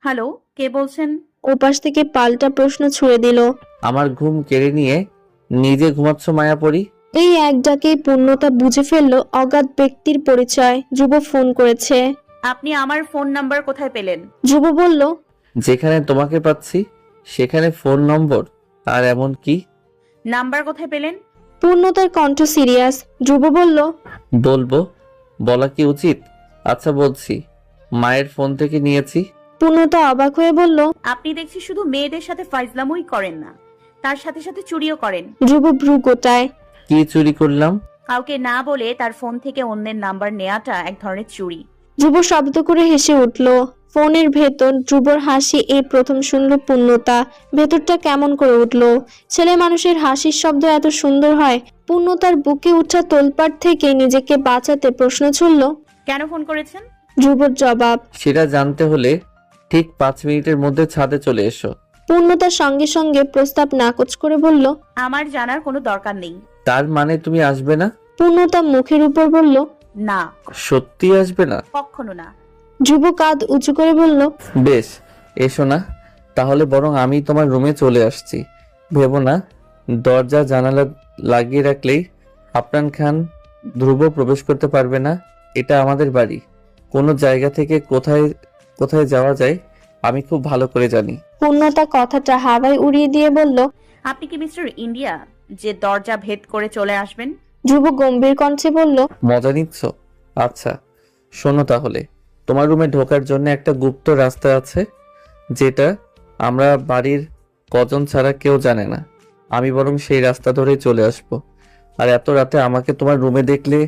Hello, কে বলছেন? ওপাশ থেকে পাল্টা প্রশ্ন ছুড়ে দিল। আমার ঘুম কেড়ে নিয়ে নিজে ঘুমাচ্ছ মায়াপরি? এই এক ডাকেই পূর্ণতা বুঝে ফেলল অজ্ঞাত ব্যক্তির পরিচয়। ধ্রুব ফোন করেছে। আপনি আমার ফোন নাম্বার কোথায় পেলেন? ধ্রুব বলল, যেখানে তোমাকে পাচ্ছি সেখানে ফোন নম্বর আর এমন কি? নাম্বার কোথায় পেলেন? পূর্ণতার কণ্ঠ সিরিয়াস। ধ্রুব বলল, বলবো? বলা কি উচিত? আচ্ছা বলছি, মায়ের ফোন থেকে নিয়েছি। পূর্ণতা অবাক হয়ে বলল। আপনি দেখছি শুধু মেয়েদের সাথে ফাইজলামই করেন না, তার সাথে সাথে চুরিও করেন। ধ্রুব ভ্রু গোটায়। কি চুরি করলাম? কাউকে না বলে তার ফোন থেকে অন্যের নাম্বার নেওয়াটা এক ধরনের চুরি। ধ্রুব শব্দ করে হেসে উঠল। ফোনের ভেতর ধ্রুবর হাসি এই প্রথম শুনল পূর্ণতা। ভেতরটা কেমন করে উঠল। ছেলে মানুষের হাসির শব্দ এত সুন্দর হয়। পূর্ণতার বুকে উঠা তোলপাড় থেকে নিজেকে বাঁচাতে প্রশ্ন ছুড়ল। কেন ফোন করেছেন? ধ্রুবর জবাব। সেটা জানতে হলে ঠিক 5 মিনিটের মধ্যে ছাদে চলে এসো। পূর্ণতার সঙ্গে সঙ্গে প্রস্তাব নাকচ করে বলল। আমার জানার কোনো দরকার নেই। তার মানে তুমি আসবে না? পূর্ণতা মুখের উপর বলল। না, সত্যি আসবে না? কখনো না। ধ্রুব কাঁধ উঁচু করে বলল। বেশ, এসো না। তাহলে বরং আমি তোমার রুমে চলে আসছি। ভেবো না দরজা জানালা লাগিয়ে রাখলেই আফরান খান ধ্রুব প্রবেশ করতে পারবে না। এটা আমাদের বাড়ি। কোনো জায়গা থেকে কোথায় কোথায় যাওয়া যায় আমি খুব ভালো করে জানি। পূর্ণতা কথাটা হাওয়ায় উড়িয়ে দিয়ে বলল। আপনি কি মিস্টার ইন্ডিয়া যে দরজা ভেদ করে চলে আসবেন? ধ্রুব গম্ভীর কণ্ঠে বলল। মজা নিচ্ছ? আচ্ছা শোনো তাহলে, তোমার রুমে ঢোকার জন্য একটা গুপ্ত রাস্তা আছে, যেটা আমরা বাড়ির কজন ছাড়া কেউ জানে না। আমি বরং সেই রাস্তা ধরেই চলে আসব। আর এত রাতে আমাকে তোমার রুমে দেখলে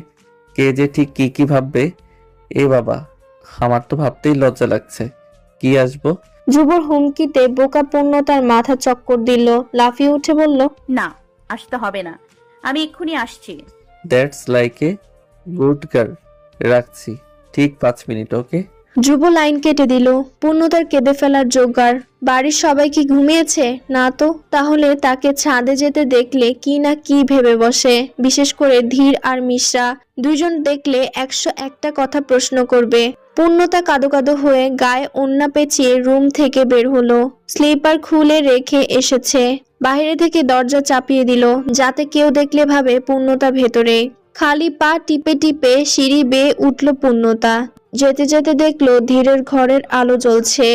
কে যে ঠিক কি কি ভাববে, এ বাবা, আমার তো ভাবতেই লজ্জা লাগছে। কি আসবো? ধ্রুবর হুমকিতে বোকা পূর্ণতার মাথা চক্কর দিল। লাফিয়ে উঠে বলল। না, আসতে হবে না, আমি এক্ষুনি আসছি। That's like a good girl. রাখছি ঠিক 5 মিনিট, ওকে? ধ্রুব লাইন কেটে দিল। পূর্ণতার কেঁদে ফেলার জোগাড়। বাড়ির সবাই কি ঘুমিয়েছে? না তো। তাহলে তাকে ছাদে যেতে দেখলে কি না কি ভেবে বসে। বিশেষ করে ধীর আর মিশ্রা দুইজন দেখলে 101টা কথা প্রশ্ন করবে। পূর্ণতা কাঁদো কাঁদো হয়ে গায়ে ওড়না পেঁচিয়ে রুম থেকে বের হলো। স্লিপার খুলে রেখে এসেছে। বাইরে থেকে দরজা চাপিয়ে দিল, যাতে কেউ দেখলে ভাবে পূর্ণতা ভেতরে। খালি পা টিপে টিপে সিঁড়ি বেয়ে উঠল পূর্ণতা। যেতে যেতে দেখলো ধীরের ঘরের আলো জ্বলছে।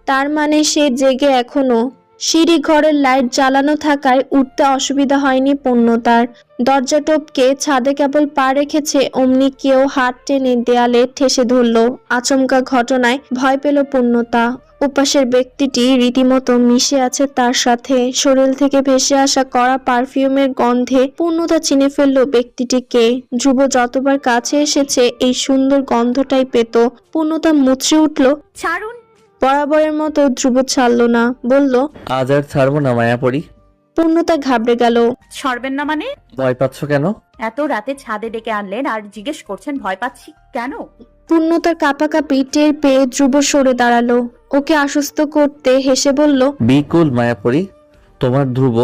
তার মানে সে জেগে এখনো। সিঁড়ি ঘরের লাইট জ্বালানো থাকায় উঠতে অসুবিধা হয়নি পূর্ণতার। দরজা টপকে ছাদে কেবল পা রেখেছে অমনি কেউ হাত টেনে দেয়ালে ঠেসে ধরল। আচমকা ঘটনায় ভয় পেল পূর্ণতা। উপাসের ব্যক্তিটি রীতিমতো মিশে আছে তার সাথে। শরীর থেকে ভেসে আসা কড়া পারফিউমের গন্ধে পূর্ণতা চিনে ফেলল ব্যক্তিটিকে। ধ্রুব যতবার কাছে এসেছে এই সুন্দর গন্ধটাই পেত। পূর্ণতা মুচড়ে উঠল। ছাড়ুন। বরাবরের মতো ধ্রুব ছাড়ল না, বলল। আজ আর ছাড়বো না মায়াপরি। পূর্ণতা ঘাবড়ে গেল। ছাড়বেন না মানে? ভয় পাচ্ছ কেন? এত রাতে ছাদে ডেকে আনলেন আর জিজ্ঞেস করছেন ভয় পাচ্ছি কেন? পূর্ণতার কাঁপাকাঁপি টের পেয়ে ধ্রুব সরে দাঁড়ালো। ওকে আশ্বস্ত করতে হেসে বলল। বিকুল মায়াপরি, তোমার ধ্রুব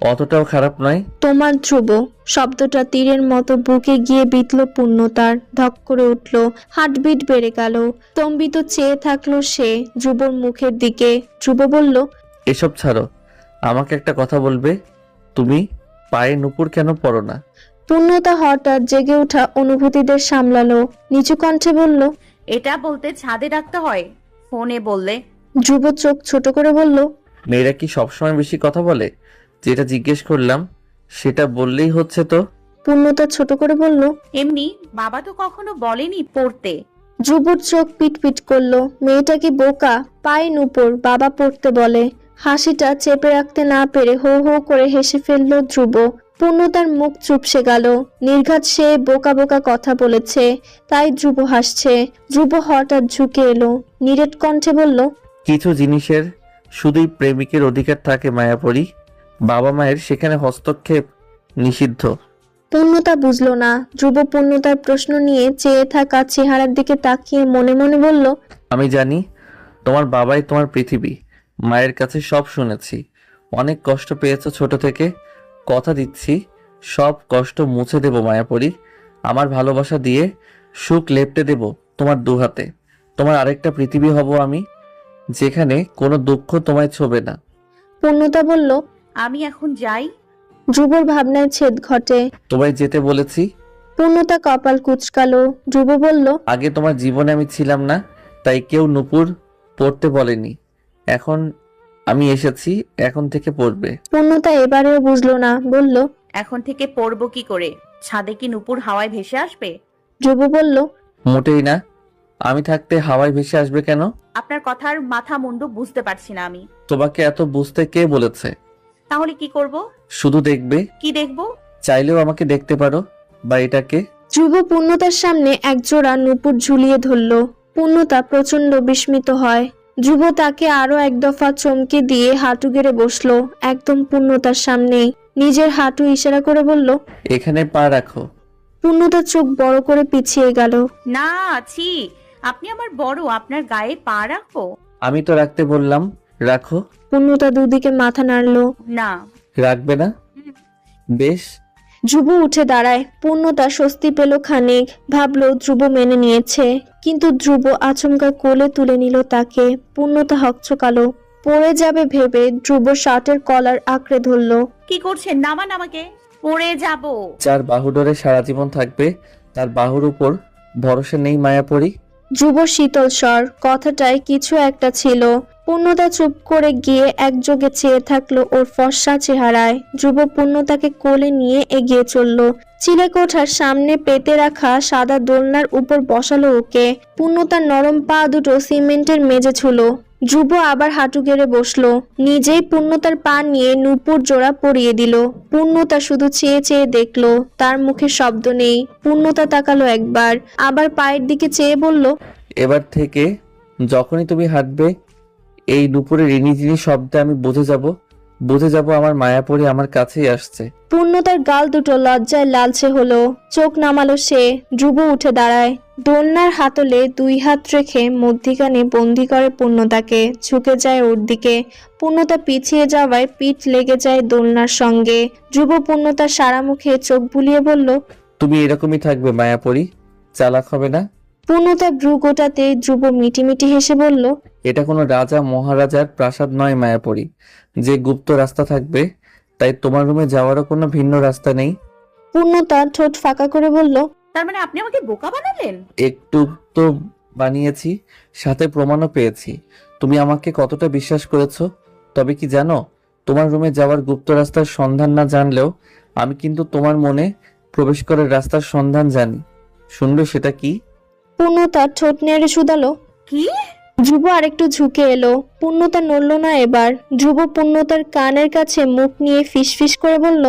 অতটাও খারাপ নয়। তোমার ধ্রুব শব্দটা তীরের মতো বুকে গিয়ে বিঁধল পূর্ণতার। ধক করে উঠল, হার্টবিট বেড়ে গেল। স্তম্ভিত চেয়ে থাকলো সে ধ্রুবর মুখের দিকে। ধ্রুব বলল। এসব ছাড়ো, আমাকে একটা কথা বলবে? তুমি পায়ে নুপুর কেন পরো না? পূর্ণতা হঠাৎ জেগে ওঠা অনুভূতিদের সামলালো। নিচু কণ্ঠে বলল। এটা বলতে ছাদে ডাকতে হয়, ফোনে বললে? ধ্রুব চোখ ছোট করে বলল। মেয়েরা কি সবসময় বেশি কথা বলে? যেটা জিজ্ঞেস করলাম সেটা বললেই হচ্ছে তো। পূর্ণতা ছোট করে বলল। এমনি বাবা তো কখনো বলেনি পড়তে। ধ্রুবর চোখ পিটপিট করলো। মেয়েটা কি বোকা? পায়ে নুপুর বাবা পড়তে বলে। হাসিটা চেপে রাখতে না পেরে হো হো করে হেসে ফেললো ধ্রুব। পূর্ণতার মুখ চুপসে গেল। নির্ঘাত সে বোকা বোকা কথা বলেছে, তাই ধ্রুব হাসছে। ধ্রুব হঠাৎ ঝুঁকে এলো, নিরেট কণ্ঠে বলল। কিছু জিনিসের শুধুই প্রেমিকের অধিকার থাকে মায়াপরি। বাবা মায়ের সেখানে হস্তক্ষেপ নিষিদ্ধ। পূর্ণতা বুঝলো না। ধ্রুব পূর্ণতার প্রশ্ন নিয়ে চেয়ে থাকা চেহারার দিকে তাকিয়ে মনে মনে বলল। আমি জানি তোমার বাবাই তোমার পৃথিবী। মায়ের কাছে সব শুনেছি। অনেক কষ্ট পেয়েছো ছোট থেকে। কথা দিচ্ছি সব কষ্ট মুছে দেব মায়াপরি। আমার ভালোবাসা দিয়ে সুখ লেপটে দেব তোমার দুহাতে। তোমার আরেকটা পৃথিবী হব আমি, যেখানে কোনো দুঃখ তোমায় ছোবে না। পূর্ণতা বলল। আমি এখন যাই। ধ্রুবর ভাবনায় ছেদ ঘটে। তোমায় যেতে বলেছি। পূর্ণতা কপাল কুঁচকালো। ধ্রুব বলল। আগে তোমার জীবনে আমি ছিলাম না, তাই কেউ নূপুর পড়তে বলেনি। এখন আমি এসেছি, এখন থেকে পড়বে। পূর্ণতা এবারেও বুঝলো না, বলল। এখন থেকে পড়বো কি করে? ছাদে কি নুপুর হাওয়ায় ভেসে আসবে? ধ্রুব বলল। মোটেই না। আমি থাকতে হাওয়ায় ভেসে আসবে কেন? আপনার কথার মাথা মুন্ডু বুঝতে পারছি না আমি। তোমাকে এত বুঝতে কে বলেছে? তাহলে কি করব? শুধু দেখবে। কি দেখবো? চাইলেও আমাকে দেখতে পারো। বা এটাকে। ধ্রুব পূর্ণতার সামনে একজোড়া নূপুর ঝুলিয়ে ধরল। পূর্ণতা প্রচন্ড বিস্মিত হয়। ধ্রুব তাকে আরো এক দফা চমকে দিয়ে হাঁটু গেড়ে বসলো, একদম পূর্ণতার সামনেই। নিজের হাঁটু ইশারা করে বলল। এখানে পা রাখো। পূর্ণতার চোখ বড় করে পিছিয়ে গেল। না, ছি। আপনি আমার বড়, আপনার গায়ে পা রাখবো? আমি তো রাখতে বললাম, রাখো। পূর্ণতা দুদিকে মাথা নাড়ল। না। রাখবে না? বেশ। ধ্রুব উঠে দাঁড়ায়। পূর্ণতা স্বস্তি পেল খানিক, ভাবলো ধ্রুব মেনে নিয়েছে। কিন্তু ধ্রুব আচমকা কোলে তুলে নিল তাকে। পূর্ণতা হকচকালো। পড়ে যাবে ভেবে ধ্রুব শার্টের কলার আঁকড়ে ধরল। কি করছেন? নামান আমাকে। পড়ে যাব। যার বাহু ডোরে সারা জীবন থাকবে, তার বাহুর উপর ভরসা নেই মায়াপরি। ধ্রুব শীতল স্বর, কথাটায় কিছু একটা ছিল। পূর্ণতা চুপ করে গিয়ে একযোগে চেয়ে থাকলো ওর ফর্সা চেহারায়। ধ্রুব পূর্ণতাকে কোলে নিয়ে এগিয়ে চলল। চিলেকোঠার সামনে পেতে রাখা সাদা দোলনার উপর বসালো ওকে। পূর্ণতার নরম পা দুটো সিমেন্টের মেঝে ছুলো। ধ্রুব আবার হাঁটু গেড়ে বসলো। নিজেই পূর্ণতার পা নিয়ে নূপুর জোড়া পরিয়ে দিল। পূর্ণতা শুধু চেয়ে চেয়ে দেখলো, তার মুখে শব্দ নেই। পূর্ণতা তাকালো একবার, আবার পায়ের দিকে চেয়ে বলল। এবার থেকে যখনই তুমি হাঁটবে, এই দুপুরে রিনি ঝিনি শব্দে আমি বুঝে যাব আমার মায়াপরি আমার কাছেই আসছে। পূর্ণতার গাল দুটো লজ্জায় লালচে হলো। চোখ নামালো সে। ধ্রুব উঠে দাঁড়ায়। দোলনার হাতলে দুই হাত রেখে মধ্যিখানে বন্দি করে পূর্ণতাকে। ঝুঁকে যায় ওর দিকে। পূর্ণতা পিছিয়ে যাওয়ায় পিঠ লেগে যায় দোলনার সঙ্গে। ধ্রুব পূর্ণতার সারা মুখে চোখ বুলিয়ে বলল। তুমি এরকমই থাকবে মায়াপরি, চালাক হবে না। পূর্ণতা ভ্রু গোটাতে ধ্রুব মিটিমিটি হেসে বলল। এটা কোনো রাজা মহারাজার প্রাসাদ নয় মায়াপরি, যে গুপ্ত রাস্তা থাকবে। তাই তোমার রুমে যাওয়ারও কোনো ভিন্ন রাস্তা নেই। পূর্ণতা ঠোঁট ফাঁকা করে বলল। তার মানে আপনি আমাকে বোকা বানালেন? একটু তো বানিয়েছি, সাথে প্রমাণও পেয়েছি। তুমি আমাকে কতটা বিশ্বাস করেছো। তবে কি জানো, তোমার রুমে যাওয়ার গুপ্ত রাস্তার সন্ধান না জানলেও আমি কিন্তু তোমার মনে প্রবেশ করার রাস্তার সন্ধান জানি। শুনবে সেটা কি? পূর্ণতা ঠোঁট নেড়ে শুধালো। কি? ধ্রুব আরেকটু ঝুঁকে এলো। পূর্ণতা নড়ল না এবার। ধ্রুব পূর্ণতার কানের কাছে মুখ নিয়ে ফিসফিস করে বলল।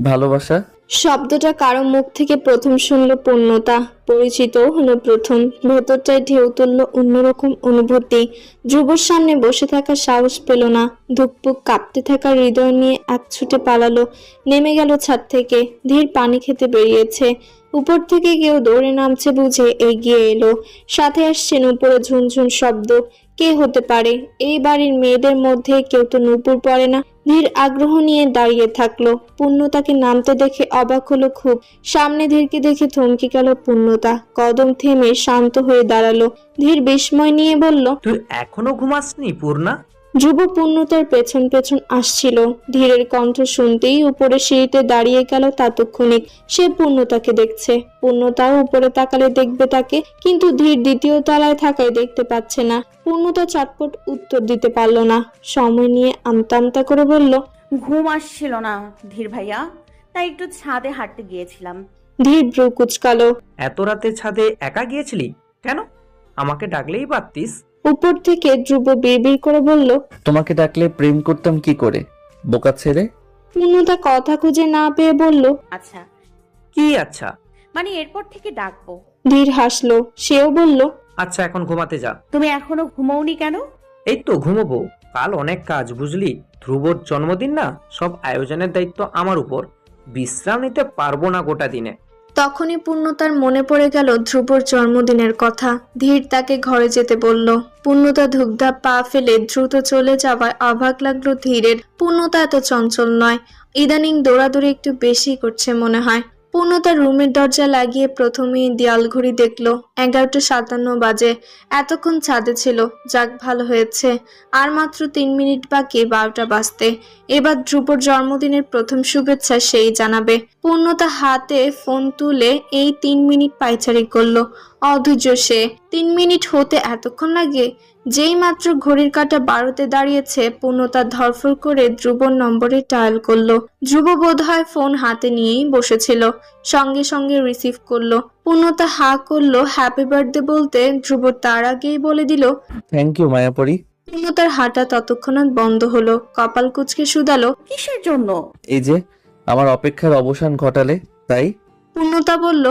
ভালোবাসা। শব্দটা কারো মুখ থেকে প্রথম শুনল পূর্ণতা। পরিচিত হলো প্রথম। ভেতরটায় ঢেউ তুলল অন্যরকম অনুভূতি। ধ্রুবর সামনে বসে থাকার সাহস পেল না। ধুকপুক কাঁপতে থাকা হৃদয় নিয়ে এক ছুটে পালালো। নেমে গেল ছাদ থেকে। ধীর পানি খেতে বেরিয়েছে। উপর থেকে কেউ দৌড়ে নামছে বুঝে এগিয়ে এলো। সাথে আসছেন উপরে ঝুনঝুন শব্দ। কে হতে পারে? এই বাড়ির মেয়েদের মধ্যে কেউ তো নূপুর পরে না। ধীর আগ্রহ নিয়ে দাঁড়িয়ে থাকলো। পূর্ণতাকে নামতে দেখে অবাক হলো খুব। সামনে ধীরকে দেখে থমকে গেল পূর্ণতা। কদম থেমে শান্ত হয়ে দাঁড়ালো। ধীর বিস্ময় নিয়ে বলল। তুই এখনো ঘুমাসনি পূর্ণা? ধ্রুব পূর্ণতার পেছন পেছন আসছিল। ধীরের কণ্ঠ শুনতেই উপরে সিঁড়িতে দাঁড়িয়ে গেল ততক্ষণিক। সে পূর্ণতাকে দেখছে। পূর্ণতাও উপরে তাকালে দেখবে তাকে, কিন্তু ধীর দ্বিতীয় তলায় থাকায় দেখতে পাচ্ছে না। পূর্ণতা চটপট উত্তর দিতে পারল না। সময় নিয়ে আমতা আমতা করে বলল। ঘুম আসছিল না ধীর ভাইয়া, তাই একটু ছাদে হাঁটতে গিয়েছিলাম। ধীর ভ্রু কুচকালো। এত রাতে ছাদে একা গিয়েছিলি কেন? আমাকে ডাকলেই পারতিস। উপর থেকে ধ্রুব বিড়বিড় করে বলল। তোমাকে ডাকলে প্রেম করতাম কি করে, বোকা ছেলে। পূর্ণতা কথা খুঁজে না পেয়ে বলল। আচ্ছা, কি আচ্ছা? মানে এরপর থেকে ডাকবো। ধীর হাসলো। সেও বলল। আচ্ছা এখন ঘুমাতে যা। তুমি এখনো ঘুমোওনি কেন? এই তো ঘুমোবো, কাল অনেক কাজ বুঝলি। ধ্রুবর জন্মদিন না, সব আয়োজনের দায়িত্ব আমার উপর। বিশ্রাম নিতে পারবো না গোটা দিনে। তখনই পূর্ণতার মনে পড়ে গেল ধ্রুবর জন্মদিনের কথা। ধীর তাকে ঘরে যেতে বলল। পূর্ণতা ধুকধাপ পা ফেলে দ্রুত চলে যাওয়ায় অবাক লাগলো ধীরের। পূর্ণতা এত চঞ্চল নয়। ইদানিং দৌড়াদৌড়ি একটু বেশি করছে মনে হয়। পূর্ণতা রুমের দরজা লাগিয়ে প্রথমেই দেয়াল ঘড়ি দেখলো 11:57 বাজে। এতক্ষণ ছাদে ছিল, যাক ভালো হয়েছে। আর মাত্র 3 মিনিট বাকি 12টা বাজতে। এবার ধ্রুবর জন্মদিনের প্রথম শুভেচ্ছা সেই জানাবে। পূর্ণতা হাতে ফোন তুলে এই 3 মিনিট পায়চারি করলো। অধৈর্য সে। 3 মিনিট হতে এতক্ষণ লাগে? যেই মাত্র ঘড়ির কাঁটা 12তে দাঁড়িয়েছে, পূর্ণতা ধরফর করে ধ্রুবর নম্বরে ডায়াল করলো। ধ্রুব বোধহয় ফোন হাতে নিয়েই বসেছিল, সঙ্গে সঙ্গে রিসিভ করলো। পূর্ণতা হা করলো হ্যাপি বার্থডে বলতে, ধ্রুব তার আগেই বলে দিল। Thank you Mayapori. পূর্ণতার হাঁটা ততক্ষণাৎ বন্ধ হলো। কপাল কুঁচকে শুধালো, কিসের জন্য? এই যে আমার অপেক্ষার অবসান ঘটালে, তাই। পূর্ণতা বলল।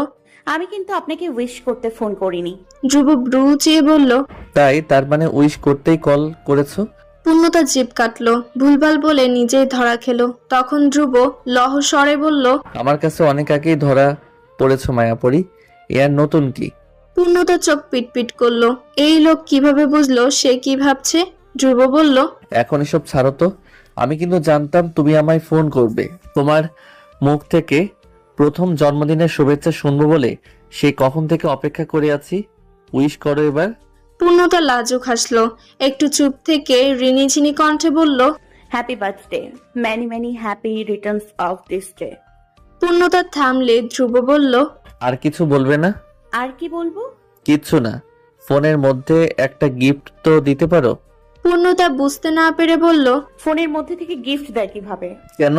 আমি কিন্তু আপনাকে উইশ করতে ফোন করিনি। ধ্রুব ব্রু চেয়ে বলল, তাই তার মানে উইশ করতেই কল করেছো? পূর্ণতা জিভ কাটলো, ভুলভাল বলে নিজেই ধরা খেলো। তখন ধ্রুব লহ স্বরে বলল, আমার কাছে অনেক আগেই ধরা পড়েছো মায়াপরি, এ আর নতুন কি? পূর্ণতা চোখ পিটপিট করলো। এই লোক কিভাবে বুঝলো সে কি ভাবছে? ধ্রুব বলল, এখন এসব ছাড়ো তো। আমি কিন্তু জানতাম তুমি আমায় ফোন করবে। তোমার মুখ থেকে প্রথম জন্মদিনের শুভেচ্ছা শুনবো বলে সেই কখন থেকে অপেক্ষা করে আছি। উইশ করো এবার। পূর্ণতা লাজুক হাসলো। একটু চুপ থেকে রিনিঝিনি কণ্ঠে বলল, happy birthday, many many happy returns of this day. পূর্ণতা থামলে ধ্রুব বলল, আর কিছু বলবে না? আর কি বলবো? কিচ্ছু না। ফোনের মধ্যে একটা গিফট তো দিতে পারো। পূর্ণতা বুঝতে না পেরে বলল, ফোনের মধ্যে থেকে গিফট দেয় কিভাবে? কেন?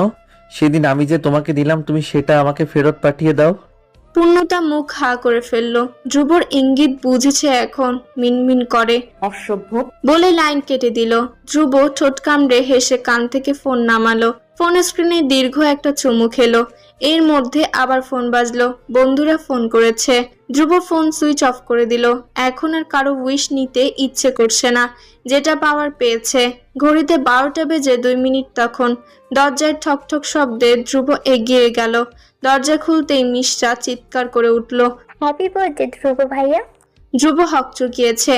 সেদিন আমি যে তোমাকে দিলাম তুমি সেটা আমাকে ফেরত পাঠিয়ে দাও। পূর্ণতা মুখ হা করে ফেললো। ধ্রুবর ইঙ্গিত বুঝেছে এখন, মিনমিন করে অসভ্য। বলে লাইন কেটে দিল। ধ্রুব ঠোঁট কামড়ে হেসে কান থেকে ফোন নামালো। ফোনের স্ক্রিনে দীর্ঘ একটা চুমু খেলো। এর মধ্যে আবার ফোন বাজলো। বন্ধুরা ফোন করেছে। ধ্রুব ফোন সুইচ অফ করে দিল। এখন আর কারো উইশ নিতে ইচ্ছে করছে না। যেটা পাওয়ার পেয়েছে। ঘড়িতে 12টা বেজে 2 মিনিট তখন। দরজায় ঠকঠক শব্দে ধ্রুব এগিয়ে গেল। দরজা খুলতেই মিশ্রা চিৎকার করে উঠল, হ্যাপি বার্থডে ধ্রুব ভাইয়া। ধ্রুব হকচকিয়েছে।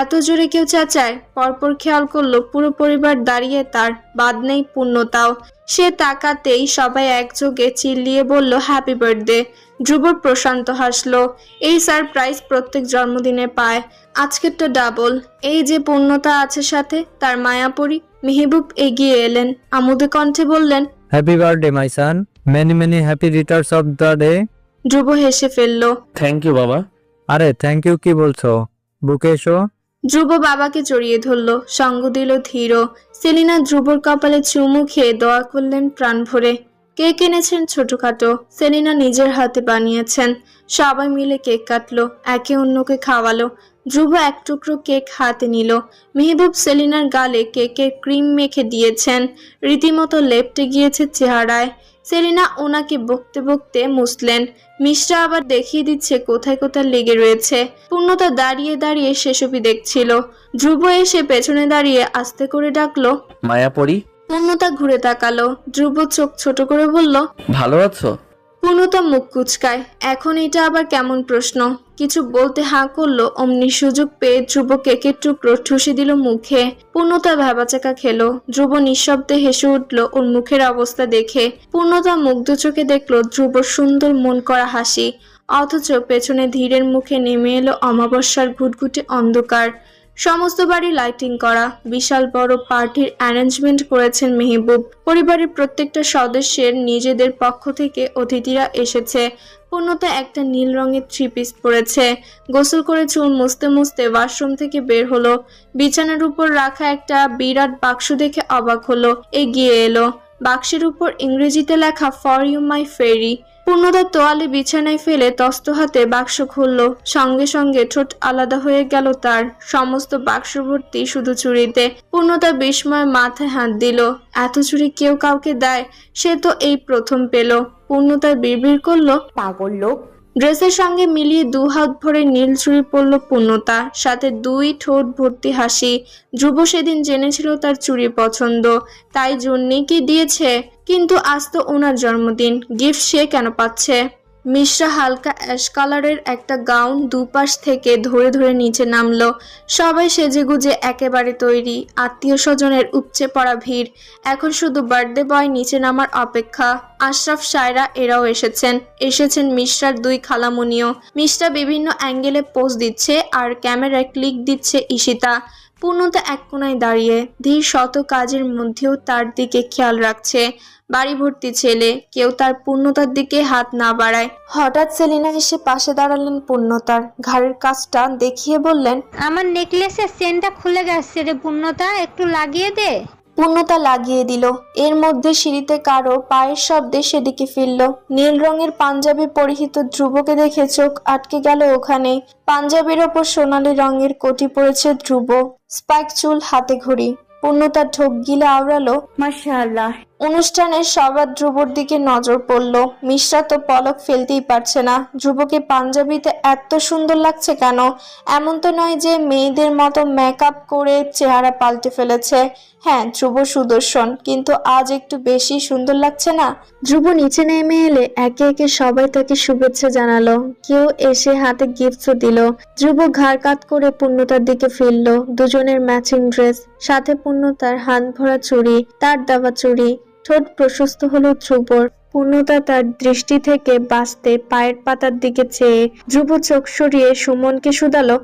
এত জোরে কেউ চেঁচায়? পরপর খেয়াল করলো পুরো পরিবার দাঁড়িয়ে, তার বাদ নেই পূর্ণতাও। সে তাকাতেই সবাই একযোগে চিল্লিয়ে বলল হ্যাপি বার্থডে। ধ্রুব প্রশান্ত হাসলো। এই সারপ্রাইজ প্রত্যেক জন্মদিনে পায়, আজকেরটা ডাবল। এই যে পূর্ণতা আছে সাথে, তার মায়াপরি। মেহবুব এগিয়ে এলেন, আমোদে কণ্ঠে বললেন, happy birthday my son, many many happy returns of the day. Dhruv হেসে ফেললো। থ্যাংক ইউ বাবা। আরে থ্যাংক ইউ কি বলছো? বুকে এসো। ধ্রুব বাবাকে জড়িয়ে ধরলো, সঙ্গ দিল ধীর। সেলিনা ধ্রুবর কপালে চুমু খেয়ে দোয়া করলেন প্রাণ ভরে। কেক এনেছেন ছোটখাটো, সেলিনা নিজের হাতে বানিয়েছেন। সবাই মিলে কেক কাটলো, একে অন্যকে খাওয়ালো। ধ্রুব এক টুকরো কেক হাতে নিল। মেহবুব সেলিনার গালে কেকের ক্রিম মেখে দিয়েছেন, রীতিমতো লেপ্টে গিয়েছে চেহারায়। সেলিনা ওনাকে বকতে বকতে মুছলেন। মিশ্রা আবার দেখিয়ে দিচ্ছে কোথায় কোথায় লেগে রয়েছে। পূর্ণতা দাঁড়িয়ে দাঁড়িয়ে সেসবই দেখছিল। ধ্রুব এসে পেছনে দাঁড়িয়ে আস্তে করে ডাকলো, মায়াপরি। পূর্ণতা ঘুরে তাকালো। ধ্রুব চোখ ছোট করে বলল, ভালো আছো? পূর্ণতা মুখ কুচকায়। এখন এটা আবার কেমন প্রশ্ন? কিছু বলতে হাঁ করলো, অমনি সুযোগ পেয়ে ধ্রুব কেকের টুকরো ঠুসে দিল মুখে। পূর্ণতা ভ্যাবাচাকা খেলো। ধ্রুব নিঃশব্দে হেসে উঠল ওর মুখের অবস্থা দেখে। পূর্ণতা মুগ্ধ চোখে দেখলো ধ্রুবর সুন্দর মন করা হাসি, অথচ পেছনে ধীরের মুখে নেমে এলো অমাবস্যার ঘুটঘুটে অন্ধকার। সমস্ত বাড়ি লাইটিং করা, বিশাল বড় পার্টির অ্যারেঞ্জমেন্ট করেছেন মেহবুব। পরিবারের প্রত্যেকটা সদস্যের নিজেদের পক্ষ থেকে অতিথিরা এসেছে। পূর্ণতা একটা নীল রঙের 3 পিস পরেছে। গোসল করে চুল মুছতে মুছতে ওয়াশরুম থেকে বের হলো। বিছানার উপর রাখা একটা বিরাট বাক্স দেখে অবাক হলো, এগিয়ে এলো। বাক্সের উপর ইংরেজিতে লেখা ফর ইউ মাই ফেরি। পূর্ণতা তোয়ালে বিছানায় ফেলে তস্ত হাতে বাক্স খুলল। সঙ্গে সঙ্গে ঠোঁট আলাদা হয়ে গেল তার। সমস্ত বাক্স ভর্তি শুধু চুড়িতে। পূর্ণতা বিস্ময় মাথায় হাত দিল। এত চুড়ি কেউ কাউকে দেয়? সে তো এই প্রথম পেল। পূর্ণতা বিড়বিড় করলো, পাগল লোক। ড্রেসের সঙ্গে মিলিয়ে 2 হাত ভরে নীল চুড়ি পরল পূর্ণতা, সাথে 2 ঠোঁট ভর্তি হাসি। ধ্রুব সেদিন জেনেছিল তার চুড়ি পছন্দ, তাই জন্যই কি দিয়েছে। কিন্তু আজ তো ওনার জন্মদিন, গিফট সে কেন পাচ্ছে? মিশ্রা হালকা অ্যাশ কালারের একটা গাউন দুপাশ থেকে ধরে ধরে নিচে নামলো। সবাই সেজেগুজে একেবারে তৈরি, আত্মীয় স্বজনের উপচে পড়া ভিড়। এখন শুধু বার্থডে বয় নিচে নামার অপেক্ষা। আশরাফ, সায়রা এরাও এসেছেন মিশ্রার দুই খালামুনিও। মিশ্রা বিভিন্ন অ্যাঙ্গেলে পোজ দিচ্ছে আর ক্যামেরায় ক্লিক দিচ্ছে ঈশিতা। পূর্ণতা এক কোণায় দাঁড়িয়ে ধীর শত কাজের মধ্যেও তার দিকে খেয়াল রাখছে। বাড়ি ভর্তি ছেলে, কেউ তার পূর্ণতার দিকে হাত না বাড়ায়। হঠাৎ সেলিনা এসে পাশে দাঁড়ালেন পূর্ণতার, ঘাড়ের কাজটা দেখিয়ে বললেন, আমার নেকলেসের চেনটা খুলে গেছে রে পূর্ণতা, একটু লাগিয়ে দে। পূর্ণতা লাগিয়ে দিল। এর মধ্যে সিঁড়িতে কারো পায়ের শব্দে সেদিকে ফিরল। নীল রঙের পাঞ্জাবি পরিহিত ধ্রুবকে দেখে চোখ আটকে গেল ওখানেই। পাঞ্জাবির ওপর সোনালী রঙের কোটি পরেছে ধ্রুব, স্পাইক চুল, হাতে ঘড়ি। পূর্ণতার ঢোক গিলে আওড়ালো। মাশাআল্লাহ। অনুষ্ঠানের সবার ধ্রুবর দিকে নজর পড়ল। মিশ্রা তো পলক ফেলতেই পারছে না। ধ্রুবকে পাঞ্জাবিতে এত সুন্দর লাগছে কেন? এমন তো নয় যে মেয়েদের মতো মেকআপ করে চেহারা পাল্টে ফেলেছে। হ্যাঁ, ধ্রুব সুদর্শন, কিন্তু আজ একটু বেশি সুন্দর লাগছে না? ধ্রুব নিচে নেমে এলে একে একে সবাই তাকে শুভেচ্ছা জানালো। কেউ এসে হাতে গিফটও দিল। ধ্রুব ঘাড় কাত করে পূর্ণতার দিকে ফিরল। দুজনের ম্যাচিং ড্রেস, সাথে পূর্ণতার হাত ভরা চুড়ি, তার দেওয়া চুড়ি। ঠোঁট প্রশস্ত হলো ধ্রুবর। পূর্ণতা তার দৃষ্টি থেকে বাঁচতে পায়ের পাতার দিকে চেয়ে ধ্রুব চোখ সরিয়ে সুমনকে শুধালো,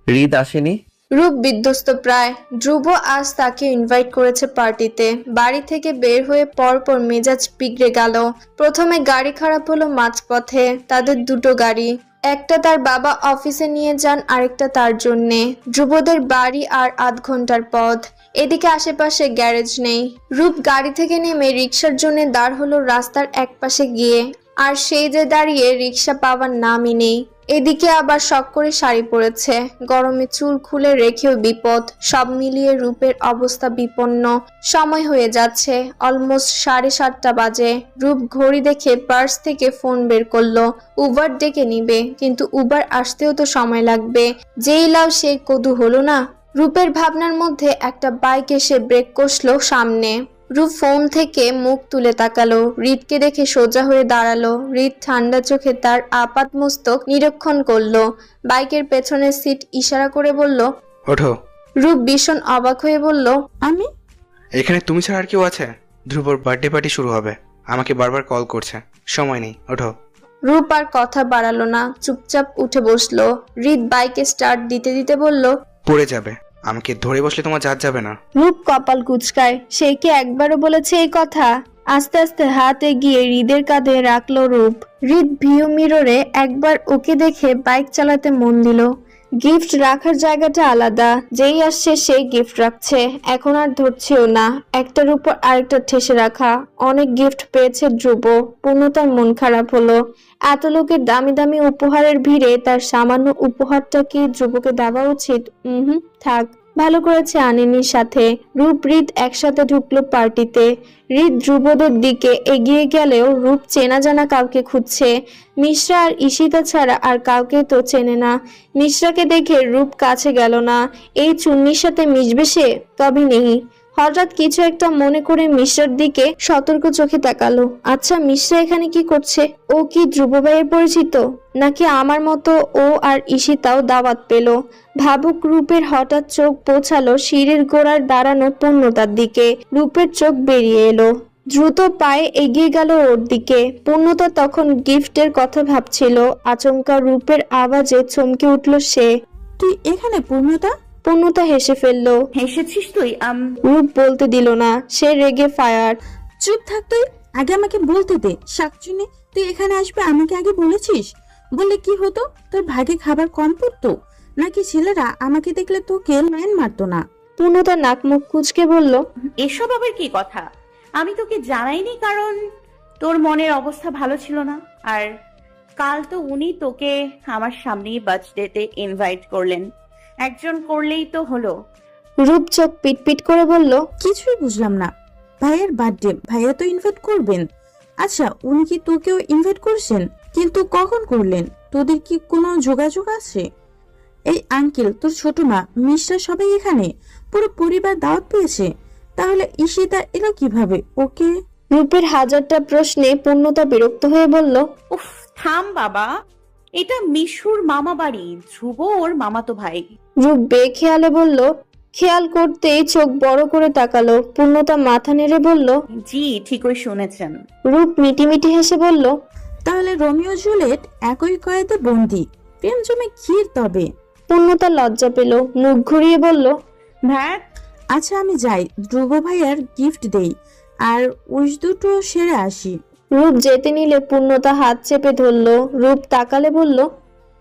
হৃদ আসেনি? রূপ বিধ্বস্ত প্রায়। ধ্রুব আজ তাকে ইনভাইট করেছে পার্টিতে। বাড়ি থেকে বের হয়ে পরপর মেজাজ বিগড়ে গেল। প্রথমে গাড়ি খারাপ হলো মাঝপথে। তাদের দুটো গাড়ি, একটা তার বাবা অফিসে নিয়ে যান, আরেকটা তার জন্যে। ধ্রুবদের বাড়ি আর আধ ঘন্টার পথ। এদিকে আশেপাশে গ্যারেজ নেই। রূপ গাড়ি থেকে নেমে রিক্সার জন্য দাঁড় হলো রাস্তার একপাশে গিয়ে। আর সেই যে দাঁড়িয়ে, রিক্সা পাওয়ার নামই নেই। এদিকে আবার শখ করে শাড়ি পরেছে, গরমে চুল খুলে রেখেও বিপদ। সব মিলিয়ে রূপের অবস্থা বিপন্ন। সময় হয়ে যাচ্ছে, অলমোস্ট 7:30 বাজে। রূপ ঘড়ি দেখে পার্স থেকে ফোন বের করলো। উবার ডেকে নিবে, কিন্তু উবার আসতেও তো সময় লাগবে। যেই লাও সেই কদু হলো না। রূপের ভাবনার মধ্যে একটা বাইক এসে ব্রেক কষলো সামনে। রূপ ফোন থেকে মুখ তুলে তাকালো। হৃদকে দেখে সোজা হয়ে দাঁড়ালো। হৃদ ঠান্ডা চোখে তার আপাত মস্তক নিরীক্ষণ করলো। বাইকের পেছনের সিট ইশারা করে বলল, ওঠো। রূপ ভীষণ অবাক হয়ে বলল, আমি? এখানে তুমি ছাড়া আর কেউ আছে? ধ্রুবর বার্থডে পার্টি শুরু হবে, আমাকে বারবার কল করছে, সময় নেই, ওঠো। রূপ আর কথা বাড়ালো না, চুপচাপ উঠে বসলো। হৃদ বাইকে স্টার্ট দিতে দিতে বলল, পড়ে যাবে, আমাকে ধরে বসলে তোমার জাত যাবে না। রূপ কপাল কুঁচকায়। সে কি একবারও বলেছে এই কথা? আস্তে আস্তে হাত এগিয়ে হৃদের কাঁধে রাখলো রূপ। হৃদ ভিউ মিররে একবার ওকে দেখে বাইক চালাতে মন দিল। গিফট রাখার জায়গাটা আলাদা, যেই আসছে সেই গিফট রাখছে। এখন আর ধরছেও না, একটার উপর আরেকটা ঠেসে রাখা। অনেক গিফট পেয়েছে ধ্রুব। পূর্ণতার মন খারাপ হলো। এত লোকের দামি দামি উপহারের ভিড়ে তার সামান্য উপহারটা কি ধ্রুবকে দেওয়া উচিত? থাক, ভালো করেছে আনেনির সাথে। রূপ হৃদ একসাথে ঢুকলো পার্টিতে। হৃদ ধ্রুবদের দিকে এগিয়ে গেলেও রূপ চেনা জানা কাউকে খুঁজছে। মিশ্রা আর ঈশিতা ছাড়া আর কাউকে তো চেনে না। মিশ্রাকে দেখে রূপ কাছে গেল না। এই চুন্নির সাথে মিশবে সে? কবি নেই। হঠাৎ কিছু একটা মনে করে মিশ্রার দিকে সতর্ক চোখে তাকালো। আচ্ছা, মিশ্রা এখানে কি করছে? ও কি ধ্রুব ভাইয়ের পরিচিত? নাকি আমার মতো ও আর ঈশিতাও দাওয়াত পেল? ভাবুক রূপের হঠাৎ চোখ পৌঁছালো সিঁড়ির গোড়ার দাঁড়ানো পূর্ণতার দিকে। রূপের চোখ বেরিয়ে এলো। দ্রুত পায়ে এগিয়ে গেল ওর দিকে। পূর্ণতা তখন গিফটের কথা ভাবছিল। আচমকা রূপের আওয়াজে চমকে উঠল সে। তুই এখানে পূর্ণতা? পূর্ণতা হেসে ফেললো। হেসেছিস তুই? রূপ বলতে দিল না, সে রেগে ফায়ার। চুপ থাক তুই, আগে আমাকে বলতে দে। শাকচুনি, তুই এখানে আসবে আমাকে আগে বলেছিস? বললে কি হতো? তোর ভাগে খাবার কম পড়তো নাকি ছেলেরা আমাকে দেখলে তোকে লাইন মারতো না? পূর্ণতা নাক মুখ কুঁচকে বলল, এসব আবার কি কথা? আমি তোকে জানাইনি কারণ তোর মনের অবস্থা ভালো ছিল না। আর কাল তো উনি তোকে আমার সামনেই বার্থডেতে ইনভাইট করলেন। একজন করলেই তো হলো। রূপ চোখ পিটপিট করে বলল, কিছুই বুঝলাম না। ভাইয়ের বার্থডে, ভাইয়া তো ইনভাইট করবেন। আচ্ছা, উনি কি তোকেও ইনভাইট করছেন? কিন্তু কখন করলেন? তোদের কি কোনো যোগাযোগ আছে? এই আঙ্কেল, তোর ছোট মা, মিশ্রা সবাই এখানে, পুরো পরিবার দাওয়াত পেয়েছে। তাহলে ঈশিতা এলো কিভাবে? ওকে। রূপের হাজারটা প্রশ্নে পূর্ণতা বিরক্ত হয়ে বলল, উফ, থাম বাবা, এটা মিশুর মামা বাড়ি, ধ্রুব ওর মামাতো ভাই। রূপ বেখেয়ালে বলল। খেয়াল করতেই চোখ বড় করে তাকালো। পূর্ণতা মাথা নেড়ে বলল। জি ঠিকই শুনেছেন। রূপ মিটিমিটি হেসে বলল। তাহলে রোমিও জুলিয়েট একই কয়েতে বন্দি, প্রেম জমে ক্ষীর তবে। পূর্ণতা লজ্জা পেল, মুখ ঘুরিয়ে বলল। ভ্যাট। আচ্ছা আমি যাই, ধ্রুব ভাইয়ার গিফট দেই আর উইশ দুটো সেরে আসি। রূপ যেতে নিলে পূর্ণতা হাত চেপে ধরলো। রূপ তাকালে বলল।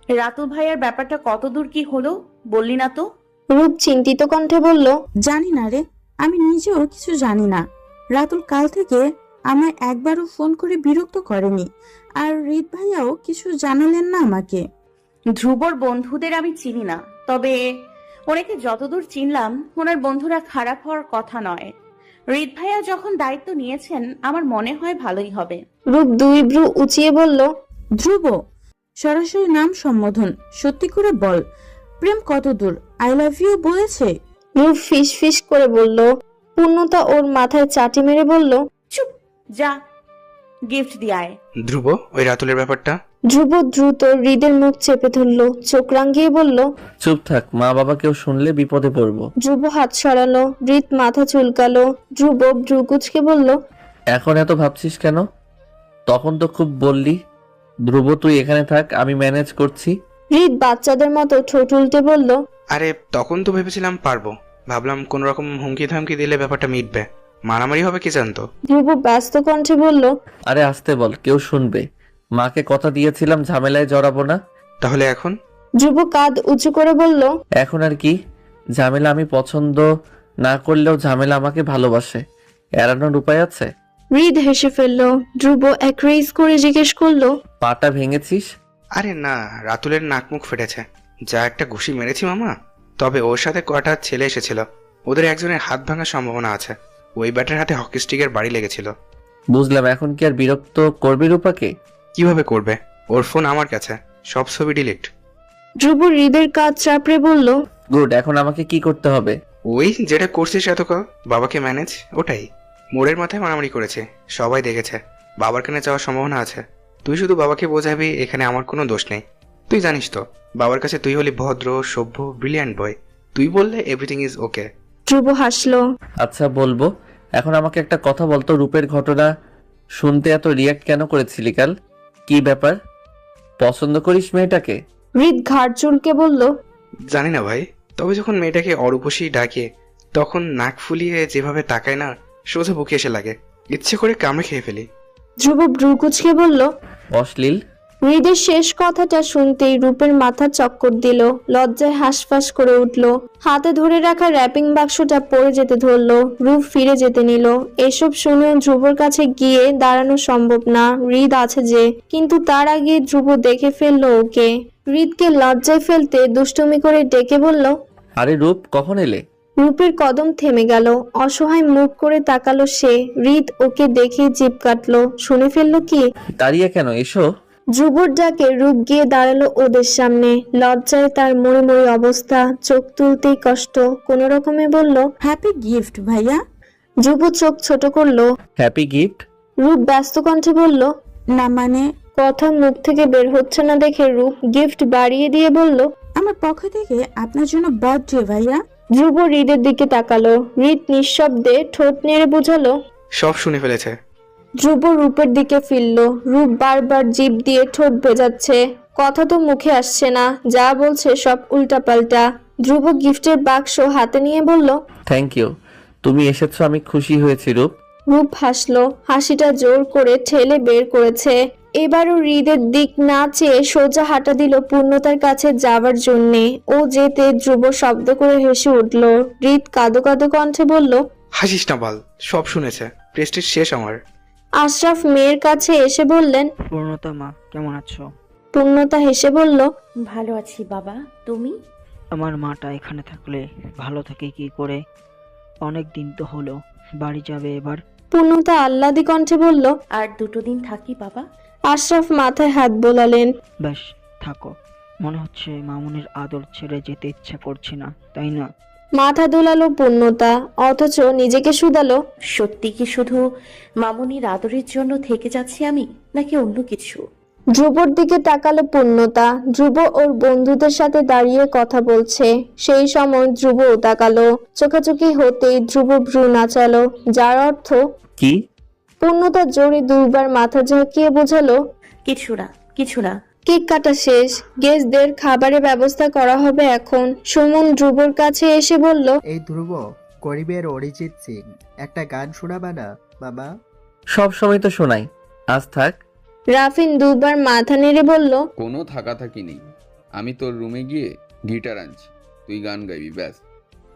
রাতুল ভাইয়ার ব্যাপারটা কত দূর কি হলো বললি না তো? রূপ চিন্তিত কণ্ঠে বলল। জানি না রে, আমি নিজেও কিছু জানি না। রাতুল কাল থেকে আমায় একবারও ফোন করে বিরক্ত করেনি, আর রিত ভাইয়াও কিছু জানালেন না আমাকে। ধ্রুবর বন্ধুদের আমি চিনি না, তবে ওনাকে যতদূর চিনলাম ওনার বন্ধুরা খারাপ হওয়ার কথা নয়। রিত ভাইয়া যখন দায়িত্ব নিয়েছেন আমার মনে হয় ভালোই হবে। রূপ দুই ভ্রু উঁচিয়ে বলল। ধ্রুব, সরাসরি নাম সম্বোধন, সত্যি করে বল, প্রেম কত দূর? আই লাভ ইউ বলেছে? রূপ ফিস ফিস করে বলল। পূর্ণতা ওর মাথায় চাটি মেরে বলল। চুপ, যা গিফট দিয়ে আয়। ধ্রুব, ওই রাতুলের ব্যাপারটা? ধ্রুব দ্রুত হৃদের মুখ চেপে ধরলো, চোখ রাঙিয়ে বলল। চুপ থাক, মা বাবা কেউ শুনলে বিপদে পড়বো। ধ্রুব হাত সরালো। হৃদ মাথা চুলকালো। ধ্রুব ভ্রু কুঁচকে বলল। এখন এত ভাবছিস কেন? তখন তো খুব বললি। ধ্রুব তুই এখানে থাক, আমি ম্যানেজ করছি। হৃদ বাচ্চাদের মতো ঠোঁট উল্টে বলল। আরে তখন তো ভেবেছিলাম পারবো, ভাবলাম কোন রকম হুমকি ধামকি দিলে ব্যাপারটা মিটবে, মারামারি হবে কি জানতো। ধ্রুব ব্যস্ত কণ্ঠে বলল। আরে আসতে বল, কেউ শুনবে। মাকে কথা দিয়েছিলাম ঝামেলায় জড়াবো না। তাহলে এখন? ধ্রুব কাঁধ উঁচু করে বলল। এখন আর কি, ঝামেলা আমি পছন্দ না করলেও ঝামেলা আমাকে ভালোবাসে, এড়ানোর উপায় আছে? হৃদ হেসে ফেলল। ধ্রুব এক রেজ করে জিজ্ঞেস করলো। পাটা ভেঙেছিস? আরে না, রাতুলের নাক মুখ ফেটেছে, যা একটা ঘুষি মেরেছি মামা। তবে ওর সাথে কটা ছেলে এসেছিল, ওদের একজনের হাত ভাঙার সম্ভাবনা আছে। ওই ব্যাটার হাতে হকি স্টিকের বাড়ি লেগেছিল। বুঝলাম, এখন কি আর বিরক্ত করবি রূপাকে? কিভাবে করবে? ওর ফোন আমার কাছে, সব ছবি ডিলিট। ধ্রুব হৃদের কাঁধ চাপড়ে বলল। গুড, এখন আমাকে কি করতে হবে? ওই যেটা করছিস এতকাল, বাবাকে ম্যানেজ, ওটাই। মোড়ের মাথায় মারামারি করেছে, সবাই দেখেছে, বাবার কানে যাওয়ার সম্ভাবনা আছে। তুই শুধু বাবাকে বোঝাবি এখানে আমার কোনো দোষ নেই। তুই জানিস তো বাবার কাছে তুই হলি ভদ্র, সভ্য, ব্রিলিয়ান্ট বয়। তুই বললে এভরিথিং ইজ ওকে। ধ্রুব হাসলো। আচ্ছা বলবো। এখন আমাকে একটা কথা বলতো, রূপের ঘটনা শুনতে এত রিয়াক্ট কেন করেছিলি কাল? কি ব্যাপার? পছন্দ করিস মেয়েটাকে? হৃদ ঘাড় চুলকে বলল। জানি না ভাই, তবে যখন মেয়েটাকে অরূপসী ডাকে তখন নাক ফুলিয়ে যেভাবে তাকায় না, সোজা বুকে এসে লাগে, ইচ্ছে করে কামড়ে খেয়ে ফেলি। ধ্রুব ভ্রু কুঁচকে বলল। অশ্লীল। হৃদের শেষ কথাটা শুনতেই রূপের মাথা চক্কর দিল, লজ্জায় হাঁসফাঁস করে উঠল। হাতে ধরে রাখা র্যাপিং বাক্সটা পড়ে যেতে ধরলো। রূপ ফিরে যেতে নিল। এসব শুনেও ধ্রুবর কাছে গিয়ে দাঁড়ানো সম্ভব না, হৃদ আছে যে। কিন্তু তার আগে ধ্রুব দেখে ফেললো ওকে। হৃদকে লজ্জায় ফেলতে দুষ্টুমি করে ডেকে বলল। আরে রূপ, কখন এলে? রূপের কদম থেমে গেল। অসহায় মুখ করে তাকালো সে। হৃদ ওকে দেখে জিভ কাটলো। শুনে ফেললো কি? দাঁড়িয়ে কেন, এসো। ধ্রুবর ডাকে রূপ গিয়ে দাঁড়ালো ওদের সামনে। লজ্জায় তার মরে মরে অবস্থা, চোখ তুলতেই কষ্ট। কোনো রকমে বলল। হ্যাপি গিফট ভাইয়া। ধ্রুব চোখ ছোট করলো। Happy gift? রূপ ব্যস্ত কণ্ঠে বলল। না মানে, কথা মুখ থেকে বের হচ্ছে না দেখে রূপ গিফট বাড়িয়ে দিয়ে বলল। আমার পক্ষ থেকে আপনার জন্য বার্থডে ভাইয়া। ধ্রুব হৃদের দিকে তাকালো। হৃদ নিঃশব্দে ঠোঁট নেড়ে বুঝালো। সব শুনে ফেলেছে। ধ্রুব রূপের দিকে ফিরল। রূপ বারবার জিভ দিয়ে ঠোঁট ভেজাচ্ছে, কথা তো মুখে আসছে না, যা বলছে সব উল্টাপাল্টা। ধ্রুব গিফটের বাক্স হাতে নিয়ে বলল। থ্যাংক ইউ, তুমি এসেছো, আমি খুশি হয়েছি রূপ। রূপ হাসলো, হাসিটা জোর করে ঠেলে বের করেছে। এবারও হৃদের দিক না চেয়ে সোজা হাঁটা দিল পূর্ণতার কাছে যাওয়ার জন্যে। ও যেতে ধ্রুব শব্দ করে হেসে উঠল। হৃদ কাঁদো কাঁদো কণ্ঠে বলল। হাসিস না বাল, সব শুনেছে, প্রেস্টিজ শেষ আমার। আশরাফ মেয়ের কাছে এসে বললেন। পূর্ণতা মা, কেমন আছো? পূর্ণতা হেসে বলল। ভালো আছি বাবা, তুমি? আমার মাটা এখানে থাকলে ভালো থাকে কি করে? অনেক দিন তো হলো, বাড়ি যাবে এবার? পূর্ণতা আহ্লাদি কণ্ঠে বলল। আর 2 দিন থাকি বাবা। আশরাফ মাথায় হাত বোলালেন। বেশ, থাকো। মনে হচ্ছে মামুনির আদর ছেড়ে যেতে ইচ্ছা করছে না, তাই না? মাথা দোলালো পূর্ণতা, অথচ নিজেকে শুধালো। সত্যি কি শুধু মামুনির আদরের জন্য থেকে যাচ্ছি আমি, নাকি অন্য কিছু? ধ্রুবর দিকে তাকালো পূর্ণতা। ধ্রুব ওর বন্ধুদের সাথে দাঁড়িয়ে কথা বলছে। সেই সময় ধ্রুবও তাকালো। চোখাচোখি হতেই ধ্রুব ভ্রু নাচালো, যার অর্থ কি? পূর্ণতা জোরে দুবার মাথা ঝাঁকিয়ে বোঝালো, কিছু না। কেক কাটা শেষ, গেস্টদের খাবারের ব্যবস্থা করা হবে এখন। সুমন ধ্রুবর কাছে এসে বলল, এই ধ্রুব, গরিবের অরিজিৎ সিং, একটা গান শোনাবা না মামা? সব সময় তো শোনাই, আজ থাক। রাফিন দুবার মাথা নেড়ে বলল, কোনো থাকাথাকি নেই, আমি তোর রুমে গিয়ে গিটার আনছি, তুই গান গাইবি ব্যাস।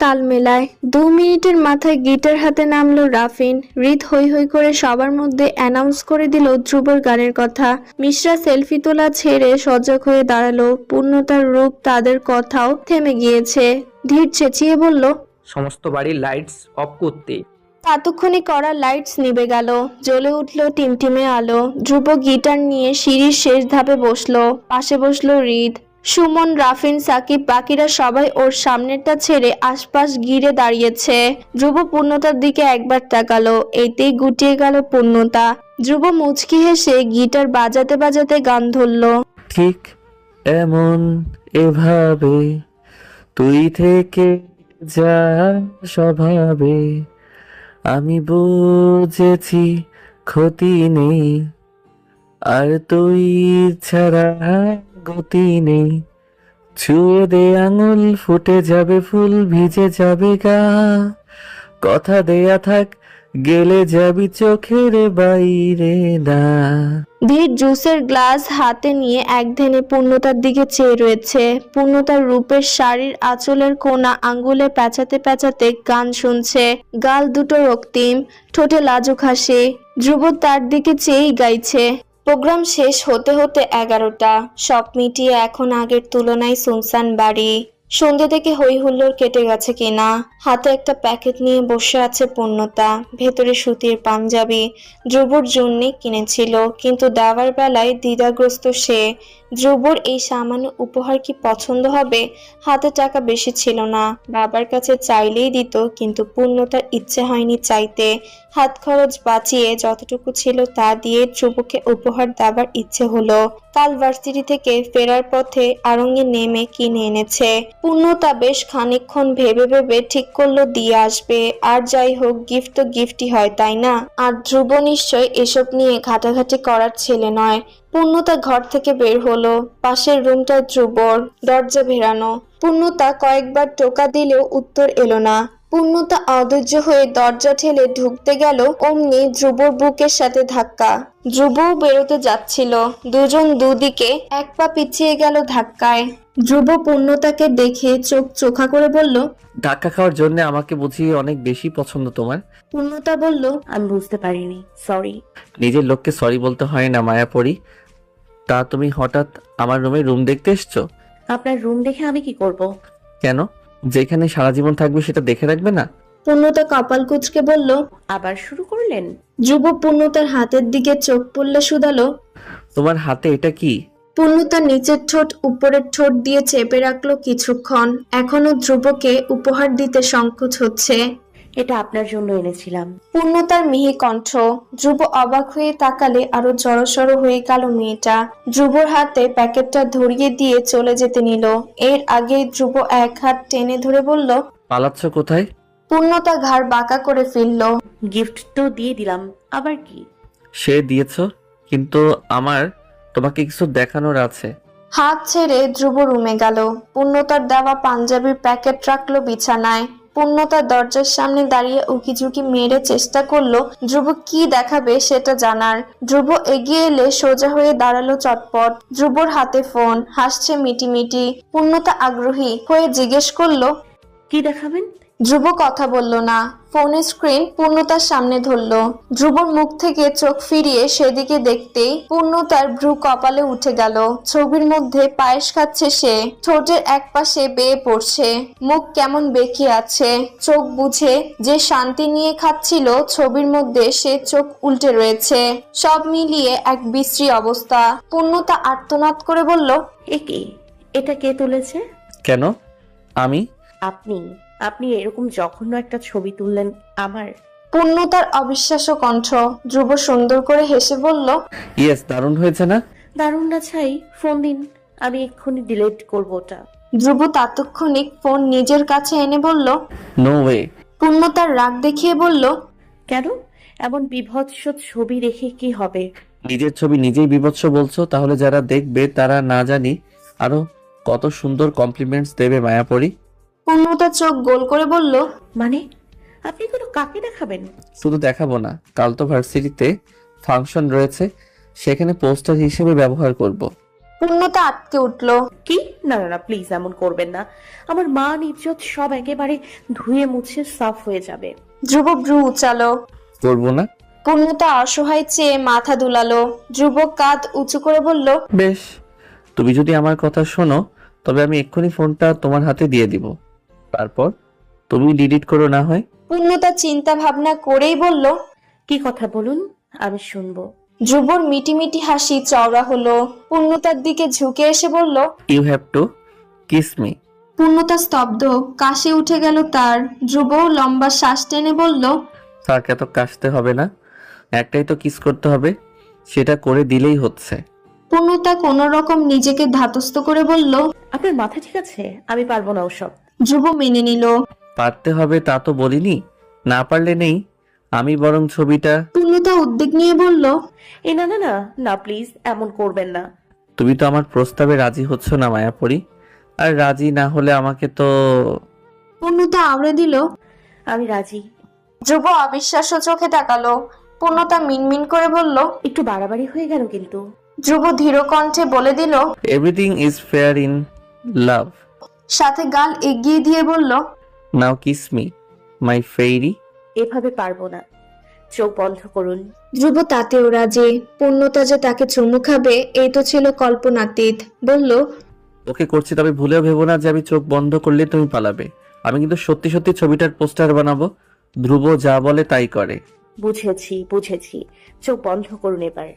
তাল মেলায় 2 মিনিটের মাথায় গিটার হাতে নামলো রাফিন। হৃদ হই হই করে সবার মধ্যে অ্যানাউন্স করে দিল ধ্রুবর গানের কথা। মিশ্রা সেলফি তোলা ছেড়ে সজাগ হয়ে দাঁড়ালো। পূর্ণতার রূপ তাদের কথাও থেমে গিয়েছে। ধীর চেঁচিয়ে বলল, সমস্ত বাড়ির লাইটস অফ করতে। ততক্ষণে করা লাইটস নিভে গেল। জ্বলে উঠল টিমটিমে আলো। ধ্রুব গিটার নিয়ে সিঁড়ির শেষ ধাপে বসলো। পাশে বসলো হৃদ, সুমন, রাফিন, সাকিব, বাকিরা সবাই ওর সামনেরটা ছেড়ে আশপাশ ঘিরে দাঁড়িয়েছে। ধ্রুব পূর্ণতার দিকে একবার তাকালো, এতেই গুটিয়ে গেল পূর্ণতা। ধ্রুব মুচকি হেসে গিটার বাজাতে বাজাতে গান ধরলো। ঠিক এমন এভাবে তুই থেকে যা স্বভাবে, আমি বুঝেছি ক্ষতি নেই, আর তুই ছাড়া গতি নেই। ছুঁয়ে দে আঙুল, ফুটে যাবে ফুল, ভিজে যাবে গা, কথা দেয়া থাক, গেলে যাবি চোখের বাইরে না। ধীর জুসের গ্লাস হাতে নিয়ে একধ্যানে পূর্ণতার দিকে চেয়ে রয়েছে। পূর্ণতার রূপের শাড়ির আঁচলের কোনা আঙ্গুলে প্যাঁচাতে প্যাঁচাতে গান শুনছে। গাল দুটো রক্তিম, ঠোঁটে লাজুক হাসি। ধ্রুব তার দিকে চেয়েই গাইছে। প্রোগ্রাম শেষ হতে হতে 11টা। সব মিটিয়ে এখন আগের তুলনায় সুনসান বাড়ি। সন্ধ্যে থেকে হই হুল্লোড় কেটে গেছে কিনা। হাতে একটা প্যাকেট নিয়ে বসে আছে পূর্ণতা। ভেতরে সুতির পাঞ্জাবি ধ্রুবর জন্যে কিনেছিল, কিন্তু দেওয়ার বেলায় দ্বিধাগ্রস্ত সে। ধ্রুবর এই সামান্য উপহার কি পছন্দ হবে? হাতে টাকা বেশি ছিল না, বাবার কাছে চাইলেই দিত, কিন্তু পূর্ণতার ইচ্ছে হয়নি চাইতে। হাত খরচ বাঁচিয়ে যতটুকু ছিল তা দিয়ে ধ্রুবকে উপহার দেবার ইচ্ছে হলো। কাল ভার্সিটি থেকে ফেরার পথে আড়ঙে নেমে কিনে এনেছে। পূর্ণতা বেশ খানিকক্ষণ ভেবে ভেবে ঠিক করলো দিয়ে আসবে। আর যাই হোক, গিফট তো গিফটই হয়, তাই না? আর ধ্রুব নিশ্চয় এসব নিয়ে ঘাটাঘাটি করার ছেলে নয়। পূর্ণতা ঘর থেকে বের হলো। পাশের রুমটা ধ্রুবর, দরজা ভেড়ানো। পূর্ণতা কয়েকবার টোকা দিলেও উত্তর এলো না। পূর্ণতা অধৈর্য হয়ে দরজা ঠেলে ঢুকতে গেল, অমনি ধ্রুবর বুকের সাথে ধাক্কা। ধ্রুবও বেরোতে যাচ্ছিল, দুজন দুদিকে এক পা পিছিয়ে গেল ধাক্কায়। ধ্রুব পূর্ণতাকে দেখে চোখ চোখা করে বলল, ধাক্কা খাওয়ার জন্য আমাকে বুঝি অনেক বেশি পছন্দ তোমার? পূর্ণতা বলল, আমি বুঝতে পারিনি, সরি। নিজের লোককে সরি বলতে হয় না মায়াপরি। তা তুমি হঠাৎ আমার রুম দেখতে এসছো? আপনার রুম দেখে আমি কি করব? কেন? যেখানে সারা জীবন থাকবে সেটা দেখে রাখবে না? পূর্ণতা কপাল কুঁচকে বলল। আবার শুরু করলেন? ধ্রুব পূর্ণতার হাতের দিকে চোখ পড়লে শুধালো, তোমার হাতে এটা কি? পূর্ণতা নিচের ঠোঁট উপরের ঠোঁট দিয়ে চেপে রাখলো কিছুক্ষণ। এখনো ধ্রুবকে উপহার দিতে সংকোচ হচ্ছে। এটা আপনার জন্য এনেছিলাম। পূর্ণতার মিহি কণ্ঠ। ধ্রুব অবাক হয়ে তাকালে আরো জড়সড় হয়ে গেল মেয়েটা। ধ্রুবর হাতে প্যাকেটটা ধরিয়ে দিয়ে চলে যেতে নিল। এর আগেই ধ্রুব এক হাত টেনে ধরে বলল, পালাচ্ছ কোথায়? পূর্ণতা ঘাড় বাঁকা করে ফিরল। গিফট তো দিয়ে দিলাম, আবার কি? সে দিয়েছ, কিন্তু আমার তোমাকে কিছু দেখানোর আছে। হাত ছেড়ে ধ্রুব রুমে গেল। পূর্ণতার দেওয়া পাঞ্জাবির প্যাকেট রাখলো বিছানায়। পূর্ণতার দরজার সামনে দাঁড়িয়ে উকিঝুঁকি মেরে চেষ্টা করলো ধ্রুব কি দেখাবে সেটা জানার। ধ্রুব এগিয়ে এলে সোজা হয়ে দাঁড়ালো চটপট। ধ্রুবর হাতে ফোন, হাসছে মিটিমিটি। পূর্ণতা আগ্রহী হয়ে জিজ্ঞেস করলো, কি দেখাবেন? ধ্রুব কথা বলল না। ফোনের স্ক্রিন পূর্ণতার সামনে ধরলো। ধ্রুবর মুখ থেকে চোখ ফিরিয়ে সেদিকে দেখতেই পূর্ণতার ভ্রু কপালে উঠে গেল। ছবির মধ্যে পায়েস খাচ্ছে সে, ঠোঁটের এক পাশে বেয়ে পড়ছে, মুখ কেমন বেঁকে আছে। চোখ বুঝে যে শান্তি নিয়ে খাচ্ছিল, ছবির মধ্যে সে চোখ উল্টে রয়েছে। সব মিলিয়ে এক বিশ্রী অবস্থা। পূর্ণতা আর্তনাদ করে বলল, এটা কে তুলেছে? কেন? আমি? আপনি এরকম জঘন্য একটা ছবি তুললেন আমার? পূর্ণতার অবিশ্বাস্য কণ্ঠ। ধ্রুব সুন্দর করে হেসে বলল, ইয়েস, দারুণ হয়েছে না? দারুণ না ছাই, ফোন দিন, আমি এক্ষুনি ডিলিট করবো ওটা। ধ্রুব তাৎক্ষণিক ফোন নিজের কাছে এনে বলল। No way. পূর্ণতার রাগ দেখিয়ে বলল, কেন? এমন বিভৎস ছবি রেখে কি হবে? নিজের ছবি নিজেই বিভৎস বলছো, তাহলে যারা দেখবে তারা না জানি আরো কত সুন্দর কমপ্লিমেন্টস দেবে মায়াপরি। পূর্ণতা চোখ গোল করে বলল, মানে আপনি কোনো কাকে দেখাবেন? শুধু দেখাবো না, কাল তো ভার্সিটিতে ফাংশন রয়েছে, সেখানে পোস্টার হিসেবে ব্যবহার করব। পূর্ণতা আটকে উঠল। কি? না না না, প্লিজ এমন করবেন না। আমার মান ইজ্জত সব একেবারে ধুয়ে মুছে সাফ হয়ে যাবে। ধ্রুব ভ্রু উচালো। করবো না। পূর্ণতা অসহায় চেয়ে মাথা দুলালো। ধ্রুব কাঁধ উঁচু করে বলল, বেশ, তুমি যদি আমার কথা শোনো তবে আমি এক্ষুনি ফোনটা তোমার হাতে দিয়ে দিব, তারপর তুমি ডিলিট করো না হয়। পূর্ণতা চিন্তা ভাবনা করেই বলল, কি কথা বলুন, আমি শুনবো। ধ্রুবর মিটিমিটি হাসি চওড়া হলো। পূর্ণতার দিকে ঝুঁকে এসে বলল, you have to kiss me. পূর্ণতা স্তব্ধ, কাশি উঠে গেল তার। ধ্রুব লম্বা শ্বাস টেনে বলল, থাক, এত কাশতে হবে না, একটাই তো কিস করতে হবে, সেটা করে দিলেই হচ্ছে। পূর্ণতা কোন রকম নিজেকে ধাতস্থ করে বলল, আপনার মাথা ঠিক আছে? আমি পারবো না ওসব। ধ্রুব মেনে নিল। পারতে হবে তা তো বলিনি, না পারলে নেই, আমি বরং ছবিটা। পূর্ণতা উদ্বেগ নিয়ে বলল, এ না না না না, প্লিজ এমন করবেন না। তুমি তো আমার প্রস্তাবে রাজি হচ্ছ না মায়াপরি, আর রাজি না হলে আমাকে তো। পূর্ণতা আওড়ে দিল, আমি রাজি। ধ্রুব অবিশ্বাস্য চোখে তাকালো। পূর্ণতা মিনমিন করে বলল, একটু বাড়াবাড়ি হয়ে গেল কিন্তু। ধ্রুব ধীর কণ্ঠে বলে দিল, everything is fair in love. সাথে গাল এগিয়ে দিয়ে বলল, নাও কিস মি মাই ফেইরি। এভাবে পারবো না, চোখ বন্ধ করুন। ধ্রুব তাতেও রাজি। পূর্ণতা যে তাকে চুমু খাবে এই তো ছিল কল্পনাতীত। বলল, ওকে করছি, তবে ভুলেও ভেবো না যে আমি চোখ বন্ধ করলে তুমি পালাবে। আমি কিন্তু সত্যি সত্যি ছবিটার পোস্টার বানাবো, ধ্রুব যা বলে তাই করে। বুঝেছি বুঝেছি, চোখ বন্ধ করুন এবার।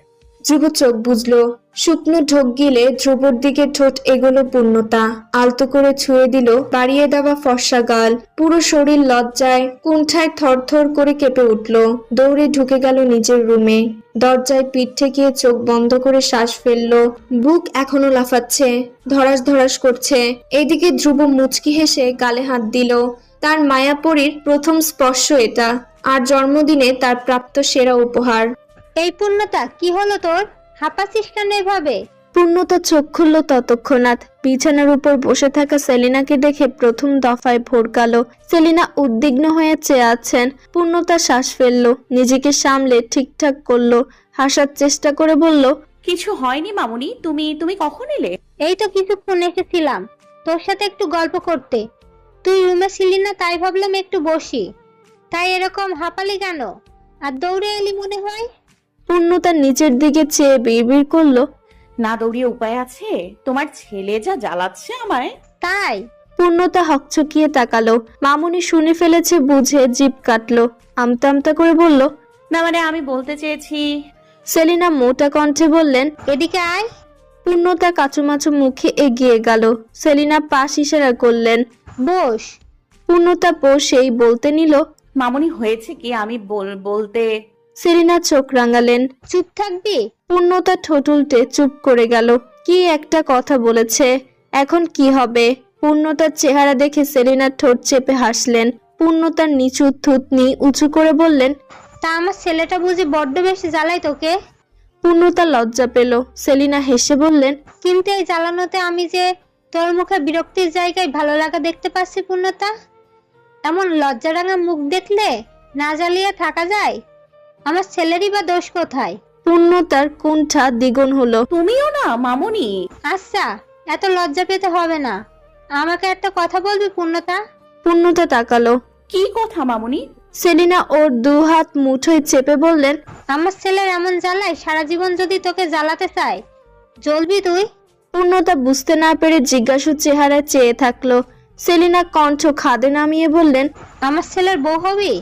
ধ্রুব চোখ বুঝলো। শুকনো ঢোক গিলে ধ্রুবর দিকে ঠোঁট এগোলো পূর্ণতা। আলতো করে ছুঁয়ে দিল বাড়িয়ে দেওয়া ফর্সা গাল। পুরো শরীর লজ্জায় কুণ্ঠায় থরথর করে কেঁপে উঠল। দৌড়ে ঢুকে গেল নিজের রুমে। দরজায় পিঠ ঠেকিয়ে চোখ বন্ধ করে শ্বাস ফেললো। বুক এখনো লাফাচ্ছে, ধরাস ধরাস করছে। এদিকে ধ্রুব মুচকি হেসে গালে হাত দিল। তার মায়াপরীর প্রথম স্পর্শ এটা, আর জন্মদিনে তার প্রাপ্ত সেরা উপহার। এই পূর্ণতা, কি হলো তোর? হাঁপাচ্ছিস কেন এভাবে? পূর্ণতা চোখ খুলল ততক্ষণাৎ। বিছানার উপর বসে থাকা সেলিনাকে দেখে প্রথম দফায় ভড়কালো। সেলিনা উদ্বিগ্ন হয়ে চেয়ে আছেন। পূর্ণতা শ্বাস ফেললো, নিজেকে সামলে ঠিকঠাক করলো। হাসার চেষ্টা করে বলল, কিছু হয়নি মামুনি, তুমি তুমি কখন এলে? এই তো কিছুক্ষণ এসেছিলাম তোর সাথে একটু গল্প করতে। তুই রুমে ছিলি না, তাই ভাবলাম একটু বসি। তাই এরকম হাঁপালি কেন আর দৌড়ে এলি মনে হয়? পূর্ণতা নিচের দিকে চেয়ে বিড়বিড় করলো, না দৌড়িয়ে উপায় আছে? তোমার ছেলে যা জ্বালাচ্ছে আমায়। তাই? পূর্ণতা হকচকিয়ে তাকালো। মামুনি শুনে ফেলেছে বুঝে জিভ কাটলো। আমতা আমতা করে বলল, না মানে আমি বলতে চেয়েছি। সেলিনা মোটা কণ্ঠে বললেন, এদিকে আয়। পূর্ণতা কাচুমাচু মুখে এগিয়ে গেল। সেলিনা পাশ ইশারা করলেন, বস। পূর্ণতা বসেই বলতে নিল, মামুনি হয়েছে কি, আমি বলতে। সেলিনা চোখ রাঙালেন। চুপ থাকবি? পূর্ণতা ঠোঁট উল্টে চুপ করে গেল। কি একটা কথা বলেছে, এখন কি হবে? পূর্ণতার চেহারা দেখে সেলিনা ঠোঁট চেপে হাসলেন। পূর্ণতার নিচু থুতনি উঁচু করে বললেন, তা আমার ছেলেটা বুঝি বড্ড বেশি জ্বালাই তোকে? পূর্ণতা লজ্জা পেল। সেলিনা হেসে বললেন, কিন্তু এই জ্বালানোতে আমি যে তোর মুখে বিরক্তির জায়গায় ভালো লাগা দেখতে পাচ্ছি পূর্ণতা। এমন লজ্জারাঙা মুখ দেখলে না জ্বালিয়ে থাকা যায়? আমার ছেলেরই বা দোষ কোথায়? পূর্ণতার কুণ্ঠা দ্বিগুণ হলো। তুমিও না মামুনি? আচ্ছা, এত লজ্জা পেতে হবে না। আমাকে একটা কথা বলবি পূর্ণতা? পূর্ণতা তাকালো। কি কথা মামুনি? সেলিনা ওর দু হাত মুঠোয় চেপে বললেন, আমার ছেলের এমন জ্বালায় সারা জীবন যদি তোকে জ্বালাতে চায়, জ্বলবি তুই? পূর্ণতা বুঝতে না পেরে জিজ্ঞাসু চেহারা চেয়ে থাকলো। সেলিনা কণ্ঠ খাদে নামিয়ে বললেন, আমার ছেলের বউ হবি?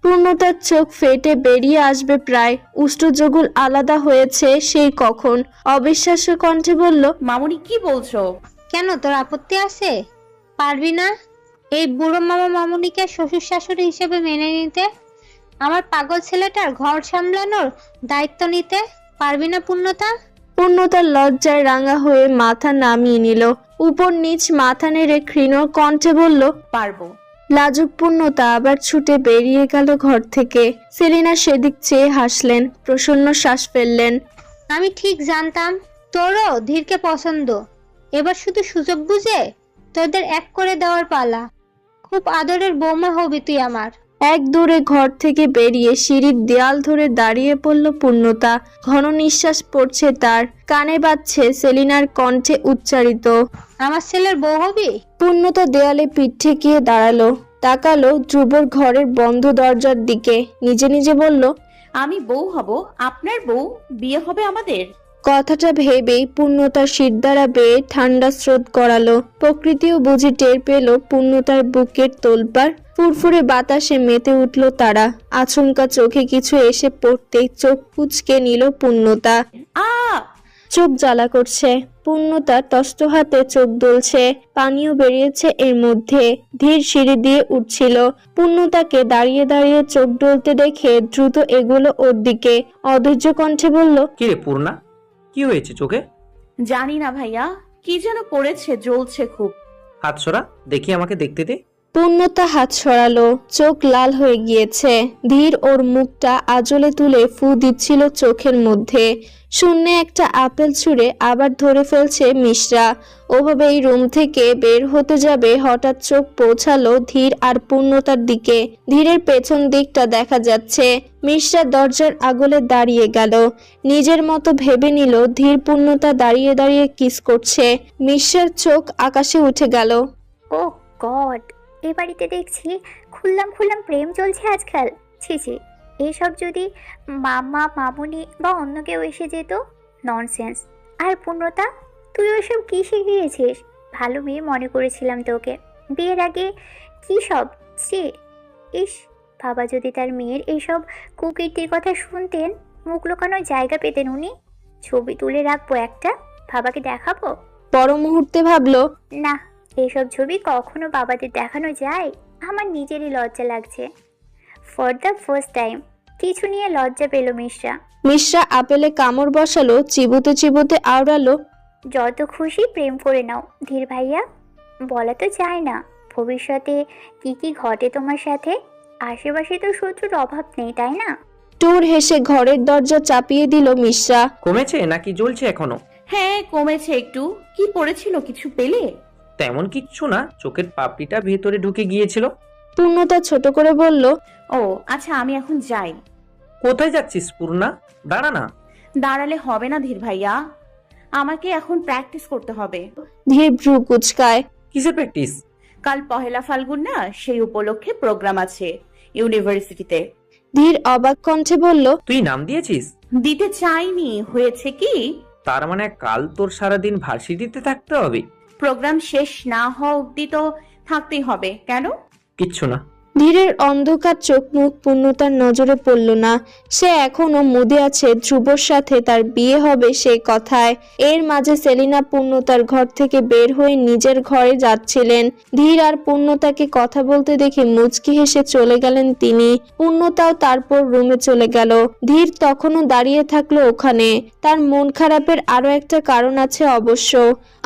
পূর্ণতার চোখ ফেটে বেরিয়ে আসবে প্রায়। উষ্ট্রজগুল আলাদা হয়েছে সেই কখন। অবিশ্বাস্য কণ্ঠে বলল, মামুনি কি বলছো? কেন, তোর আপত্তি আছে? পারবি না এই বুড়ো মামা মামুনিকে শ্বশুর শাশুড়ি হিসেবে মেনে নিতে? আমার পাগল ছেলেটার ঘর সামলানোর দায়িত্ব নিতে পারবি না পূর্ণতা? পূর্ণতার লজ্জায় রাঙা হয়ে মাথা নামিয়ে নিল। উপর নিচ মাথা নেড়ে ক্ষীণ কণ্ঠে বলল, পারবো। লাজুক পূর্ণতা আবার ছুটে বেরিয়ে গেল ঘর থেকে। সেলিনা সেদিক চেয়ে হাসলেন, প্রসন্ন শ্বাস ফেললেন। আমি ঠিক জানতাম তোরও ধীরকে পছন্দ। এবার শুধু সুযোগ বুঝে তোদের এক করে দেওয়ার পালা। খুব আদরের বৌমা হবি তুই আমার। এক দৌড়ে ঘর থেকে বেরিয়ে সিঁড়ির দেয়াল ধরে দাঁড়িয়ে পড়ল পূর্ণতা। ঘন নিঃশ্বাস পড়ছে তার, কানে বাজছে সেলিনার কণ্ঠে উচ্চারিত, আমার ছেলের বউ হবি? পূর্ণতা দেয়ালে পিঠ ঠেকিয়ে দাঁড়ালো, তাকালো ধ্রুবর ঘরের বন্ধ দরজার দিকে। নিজে নিজে বলল, আমি বউ হব, আপনার বউ, বিয়ে হবে আমাদের। কথাটা ভেবেই পূর্ণতার শিরদাঁড়া বেয়ে ঠান্ডা স্রোত গড়ালো। প্রকৃতিও বুঝি টের পেল পূর্ণতার বুকের তোলপাড়। ফুরফুরে বাতাসে মেতে উঠল তারা। আচমকা চোখে কিছু এসে পড়তেই চোখ কুঁচকে নিল পূর্ণতা। চোখ জ্বালা করছে। পূর্ণতা তস্ত হাতে চোখ দুলছে, পানিও বেরিয়েছে এর মধ্যে। ধীর সিঁড়ি দিয়ে উঠছিল। পূর্ণতাকে দাঁড়িয়ে দাঁড়িয়ে চোখ ডলতে দেখে দ্রুত এগোলো ওর দিকে। অধৈর্য কণ্ঠে বলল, কিরে পূর্ণা, কি হয়েছে চোখে? জানি না ভাইয়া, কি যেন পড়েছে, জ্বলছে খুব। হাত সরা দেখি, আমাকে দেখতে দে। পূর্ণতা হাত সরালো, চোখ লাল হয়ে গিয়েছে। ধীর ওর মুখটা আঁচলে তুলে ফু দিচ্ছিল চোখের মধ্যে। শূন্যে একটা আপেল ছুঁড়ে আবার ধরে ফেলছে মিশ্রা। ওভাবেই রুম থেকে বের হতে যাবে, হঠাৎ চোখ পৌঁছালো ধীর আর পূর্ণতার দিকে। ধীরের পেছন দিকটা দেখা যাচ্ছে। মিশ্রা দরজার আগলে দাঁড়িয়ে গেল। নিজের মতো ভেবে নিল ধীর পূর্ণতা দাঁড়িয়ে দাঁড়িয়ে কিস করছে। মিশ্রার চোখ আকাশে উঠে গেল। ও গড, এ বাড়িতে দেখছি খুললাম প্রেম চলছে আজকাল। ছি ছি, এসব যদি মামা মামুনি বা অন্য কেউ এসে যেত, ননসেন্স। আর পূর্ণতা, তুই ওইসব কি শিখিয়েছিস? ভালো মেয়ে মনে করেছিলাম তোকে বিয়ের আগে। কি সব ছি! ইস, বাবা যদি তার মেয়ের এইসব কুকীর্তির কথা শুনতেন, মুখ লুকানোর জায়গা পেতেন উনি। ছবি তুলে রাখবো একটা, বাবাকে দেখাবো। পর মুহূর্তে ভাবলো, না, এইসব ছবি কখনো বাবাদের দেখানো যায়? আমার নিজেরই লজ্জা লাগছে। ফর দ্য ফার্স্ট টাইম কিছু নিয়ে লজ্জা পেল মিশ্রা। মিশ্রা আপেলে কামড় বসালো, চিবোতে চিবোতে আওড়ালো, যত খুশি প্রেম করে নাও ধীর ভাইয়া, বলা তো যায় না ভবিষ্যতে কি কি ঘটে তোমার সাথে। আশেপাশে তো শত্রুর অভাব নেই, তাই না? টুর হেসে ঘরের দরজা চাপিয়ে দিল মিশ্রা। কমেছে নাকি জ্বলছে এখনো? হ্যাঁ, কমেছে একটু। কি পড়েছিল, কিছু পেলে? তেমন কিচ্ছু না, চোখের পাপড়িটা ভেতরে ঢুকে গিয়েছিল। পূর্ণতা ছোট করে বলল, ও আচ্ছা, আমি এখন যাই। কোথায় যাচ্ছিস পূর্ণা? দাঁড়া না। দাঁড়ালে হবে না ধীর ভাইয়া, আমাকে এখন প্র্যাকটিস করতে হবে। ধীর ভ্রু কুচকায়। কিসের প্র্যাকটিস? কাল পহেলা ফাল্গুন না, সেই উপলক্ষে প্রোগ্রাম আছে ইউনিভার্সিটিতে। ধীর অবাক কণ্ঠে বলল, তুই নাম দিয়েছিস? দিতে চাইনি, হয়েছে কি, তার মানে কাল তোর সারাদিন ভার্সিটিতে থাকতে হবে? প্রোগ্রাম শেষ না হওয়া অব্দি তো থাকতেই হবে। কেন? কিচ্ছু না। ধীরের অন্ধকার চোখ মুখ পূর্ণতার নজরে পড়ল না। সে এখনো মুদে আছে ধ্রুবর সাথে তার বিয়ে হবে সেই কথায়। এর মাঝে সেলিনা পূর্ণতার ঘর থেকে বের হয়ে নিজের ঘরে যাচ্ছিলেন। ধীর আর পূর্ণতাকে কথা বলতে দেখে মুচকি হেসে চলে গেলেন তিনি। পূর্ণতাও তারপর রুমে চলে গেল। ধীর তখনও দাঁড়িয়ে থাকলো ওখানে। তার মন খারাপের আরো একটা কারণ আছে অবশ্য,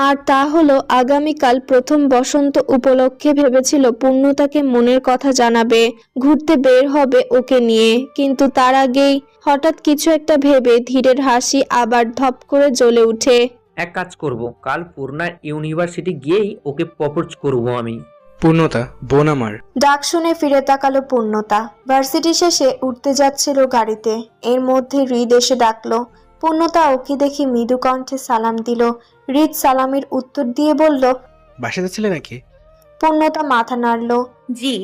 আর তা হলো আগামীকাল প্রথম বসন্ত উপলক্ষে ভেবেছিল পূর্ণতাকে মনের কথা জানাবে, ঘুরতে বের হবে ওকে নিয়ে। কিন্তু তার আগেই হঠাৎ কিছু একটা ভেবে ধীরের হাসি আবার ধপ করে জ্বলে উঠে। এক কাজ করব, কাল পূর্ণার ইউনিভার্সিটি গিয়েই ওকে প্রপোজ করব আমি। পূর্ণতা, বোন আমার। ডাক শুনে ফিরে তাকালো পূর্ণতা। ভার্সিটি শেষে উঠতে যাচ্ছিল গাড়িতে, এর মধ্যে হৃদ এসে ডাকলো। পূর্ণতা ওকে দেখে মৃদু কণ্ঠে সালাম দিল। হৃদ সালামের উত্তর দিয়ে বলল, বাসা যাচ্ছিলে নাকি? পূর্ণতা মাথা নাড়ল। জি।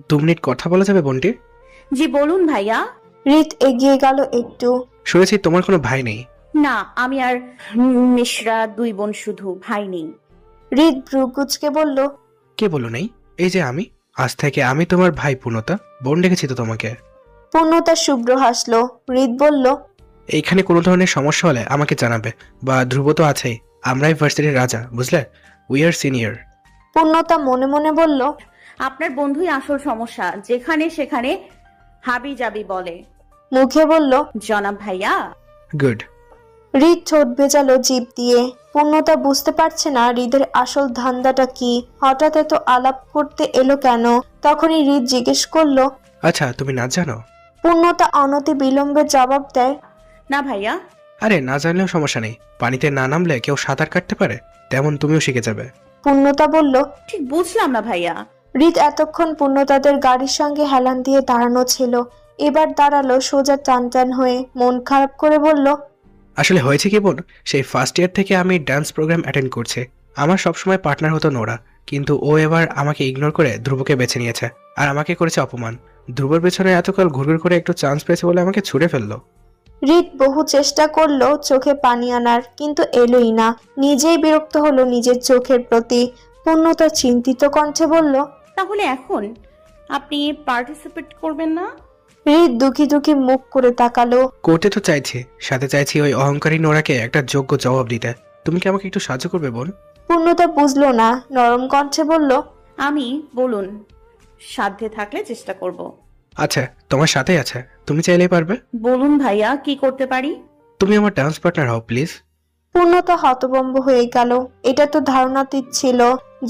2 মিনিট কথা বলা যাবে বোনটি? জি বলুন ভাইয়া। হৃদ এগিয়ে গেল একটু। শুনেছি তোমার কোনো ভাই নেই। না, আমি আর মিশ্রা 2 বোন, শুধু ভাই নেই। হৃদ ভ্রু কুচকে বলল, কে বলো নেই? এই যে আমি, আজ থেকে আমি তোমার ভাই পূর্ণতা, বোন ডেকেছি তো তোমাকে। পূর্ণতা শুভ্র হাসলো। হৃদ বলল, এইখানে কোনো ধরনের সমস্যা হলে আমাকে জানাবে, বা ধ্রুব তো আছেই, আমরাই ভার্সিটির রাজা, বুঝলে? We are senior. পূর্ণতা মনে মনে বলল, আপনার বন্ধুই আসল সমস্যা, যেখানে সেখানে হাবি জাবি বলে। মুখে বলল, জনাব ভাইয়া। গুড। হৃদ ঠোঁট ভেজালো জিভ দিয়ে। পূর্ণতা বুঝতে পারছে না হৃদের আসল ধান্দাটা কি, হঠাৎ এত আলাপ করতে এলো কেন। তখনই হৃদ জিজ্ঞেস করলো, আচ্ছা তুমি নাচ জানো? পূর্ণতা অনতি বিলম্বে জবাব দেয়, না ভাইয়া। আরে না জানলেও সমস্যা নেই, পানিতে না নামলে কেউ সাঁতার কাটতে পারে, তেমন তুমিও শিখে যাবে। পূর্ণতা বলল, ঠিক বুঝলাম না ভাইয়া। হৃদ এতক্ষণ পূর্ণতাদের গাড়ির সঙ্গে হেলান দিয়ে দাঁড়ানো ছিল, এবার দাঁড়ালো সোজা টান টান হয়ে, মন খারাপ করে বলল, আসলে হয়েছে কি বোন, সেই ফার্স্ট ইয়ার থেকে আমি ডান্স প্রোগ্রাম অ্যাটেন্ড করছি। আমার সবসময় পার্টনার হতো নোরা, কিন্তু ও এবার আমাকে ইগনোর করে ধ্রুবকে বেছে নিয়েছে, আর আমাকে করেছে অপমান। ধ্রুবের পেছনে এতকাল ঘুরঘুর করে একটু চান্স পেয়েছে বলে আমাকে ছুড়ে ফেললো। হৃদ বহু চেষ্টা করলো চোখে পানি আনার, কিন্তু এলোই না। নিজেই বিরক্ত হলো নিজের চোখের প্রতি। পূর্ণতা চিন্তিত কণ্ঠে বলল, তাহলে এখন আপনি পার্টিসিপেট করবেন না? হৃদ দুঃখী দুঃখী মুখ করে তাকালো। করতে তো চাইছি, সাথে চাইছি ওই অহংকারী নোরাকে একটা যোগ্য জবাব দিতে। তুমি কি আমাকে একটু সাহায্য করবে বোন? পূর্ণতা বুঝলো না, নরম কণ্ঠে বলল, আমি বলুন, সাধ্যে থাকলে চেষ্টা করব। আচ্ছা তোমার সাথেই আছে, তুমি চাইলেই পারবে। বলুন ভাইয়া, কি করতে পারি? তুমি আমার ডান্স পার্টনার হও প্লিজ। পূর্ণতা হতভম্ব হয়ে গেল। এটা তো ধারণাতীত ছিল।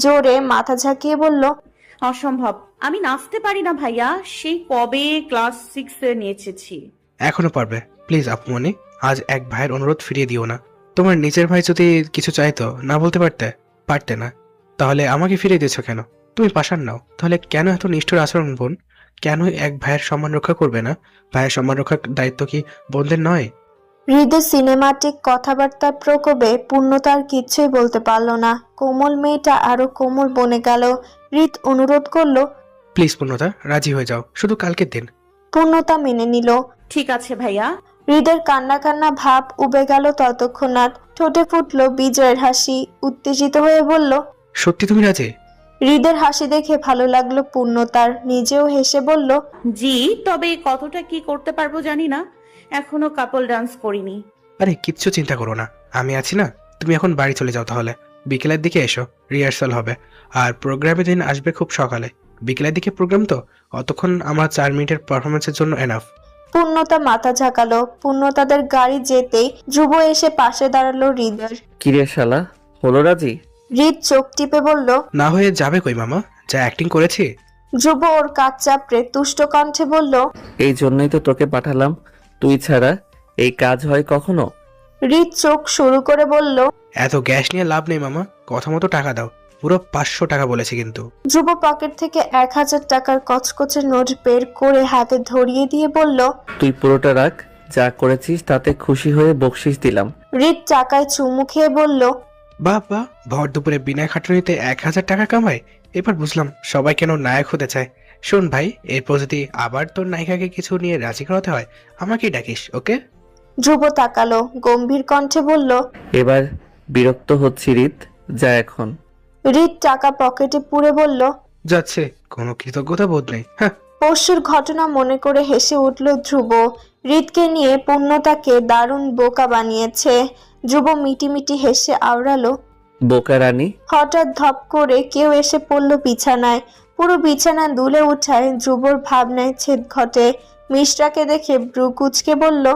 জোরে মাথা ঝাঁকিয়ে বলল, অসম্ভব, আমি নাচতে পারি না ভাইয়া, সেই কবে ক্লাস 6 নিয়ে এসেছি। এখনো পারবে প্লিজ আপুমনি, আজ এক ভাইয়ের অনুরোধ ফিরিয়ে দিও না। তোমার নিজের ভাই যদি কিছু চাইতো না বলতে পারতে না, তাহলে আমাকে ফিরিয়ে দিয়েছো কেন? তুমি পাশান নাও, তাহলে কেন এত নিষ্ঠুর আচরণ বোন? কেন এক ভাইয়ের সম্মান রক্ষা করবে না? ভাইয়ের সম্মান রক্ষার দায়িত্ব কি বোনদের নয়? হৃদয় সিনেমাটিক কথাবার্তার প্রকোপে পূর্ণতার কিচ্ছুই বলতে পারল না। কোমল মেয়েটা আরো কোমল বনে গেল। হৃদ অনুরোধ করলো, প্লিজ পূর্ণতা রাজি হয়ে যাও, শুধু কালকের দিন। পূর্ণতা মেনে নিল। ঠিক আছে ভাইয়া। হৃদের কান্না কান্না ভাব উবে গেল ততক্ষণাৎ। ঠোঁটে ফুটলো বিজয়ের হাসি। উত্তেজিত হয়ে বলল, সত্যি তুমি রাজি? হৃদের হাসি দেখে ভালো লাগলো পূর্ণতার। নিজেও হেসে বলল, জি, তবে কতটা কি করতে পারবো জানি না, এখনো কাপল ডান্স করিনি। আরে কিচ্ছু চিন্তা করো না, আমি আছি না। তুমি এখন বাড়ি চলে যাও, তাহলে বিকেলের দিকে এসো, রিহার্সাল হবে। আর প্রোগ্রামের দিন আসবে খুব সকালে। বিকেলের দিকে প্রোগ্রাম তো, অতক্ষণ আমার 4 মিনিটের পারফরমেন্সের জন্য এনাফ। পূর্ণতা মাথা ঝাঁকালো। পূর্ণতাদের গাড়ি যেতেই ধ্রুব এসে পাশে দাঁড়ালো হৃদের। কিরে শালা, হলো রাজি? হৃদ চোখ টিপে বলল, না হয়ে যাবে কই মামা, যা অ্যাক্টিং করেছি। ধ্রুব ওর কাজ চাপড়ে তুষ্ট কণ্ঠে বলল, এই জন্যই তো তোকে পাঠালাম, তুই ছাড়া এই কাজ হয় কখনো? হৃদ চোখ শুরু করে বলল, এত গ্যাস নিয়ে লাভ নেই মামা, কথা মতো টাকা দাও। পুরো 500 টাকা বলেছি কিন্তু। ধ্রুব পকেট থেকে 1000 টাকার কচকচে নোট বের করে হাতে ধরিয়ে দিয়ে বলল, তুই পুরোটা রাখ, যা করেছিস তাতে খুশি হয়ে বকশিস দিলাম। হৃদ টাকায় চুমু খেয়ে বলল, বাবা, ভর দুপুরে বিনা খাটুনিতে 1000 টাকা কামায়। এবার বুঝলাম সবাই কেন নায়ক হতে চায়। শোন ভাই, এরপর যদি আবার তোর নায়িকাকে কিছু নিয়ে রাজি করাতে হয় আমাকেই ডাকিস, ওকে? ধ্রুব তাকালো, গম্ভীর কণ্ঠে বলল, এবার বিরক্ত হচ্ছি হৃদ, যা এখন। হৃদ টাকা পকেটে পুরে বলল, যাচ্ছে, কোনো কৃতজ্ঞতা বোধ নেই। হ্যাঁ, পরশুর ঘটনা মনে করে হেসে উঠল ধ্রুব। হৃদকে নিয়ে পূর্ণতাকে দারুণ বোকা বানিয়েছে। ধ্রুব মিটিমিটি হেসে আওড়ালো, বোকা রানী। হঠাৎ ধপ করে কেউ এসে পড়ল বিছানায়। পুরো বিছানা দুলে উঠায় ধ্রুবর ভাবনায় ছেদ ঘটে। মিশ্রাকে দেখে ব্রু কুচকে বলল,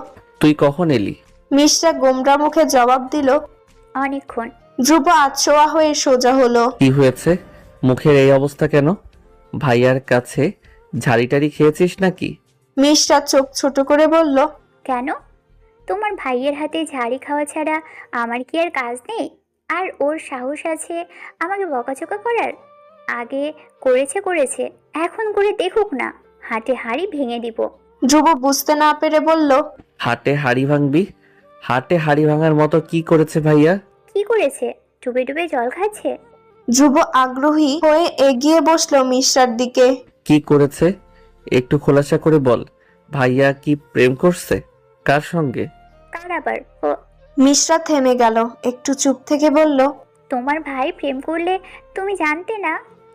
তুই কখন এলি? মিশ্রা গোমরা মুখে জবাব দিল, অনেকক্ষণ। ধ্রুব আছোয়া হয়ে সোজা হলো। কি হয়েছে, মুখের এই অবস্থা কেন? ভাইয়ার কাছে ঝাড়িটারি খেয়েছিস নাকি? মিশ্রা চোখ ছোট করে বলল, কেন? তোমার ভাইয়ের হাতে ঝাড়ি খাওয়া ছাড়া আমার কি আর কাজ নেই? আর ওর সাহস আছে আমাকে বকাঝকা করার? আগে করেছে, এখন করে দেখুক না, হাটে হাড়ি ভেঙে দিব। ধ্রুব বুঝতে না পেরে বলল, হাটে হাড়ি ভাঙবি? হাটে হাড়ি ভাঙার মতো কি করেছে ভাইয়া? কি করেছে? ডুবে ডুবে জল খাচ্ছে। ধ্রুব আগ্রহী হয়ে এগিয়ে বসলো মিশ্রার দিকে। কি করেছে একটু খোলাসা করে বল। ভাইয়া কি প্রেম করছে? কার সঙ্গে? কার আবার? ও, মিশ্রা থেমে গেল, একটু চুপ থেকে বলল, তোমার ভাই প্রেম করলে তুমি জানতে না?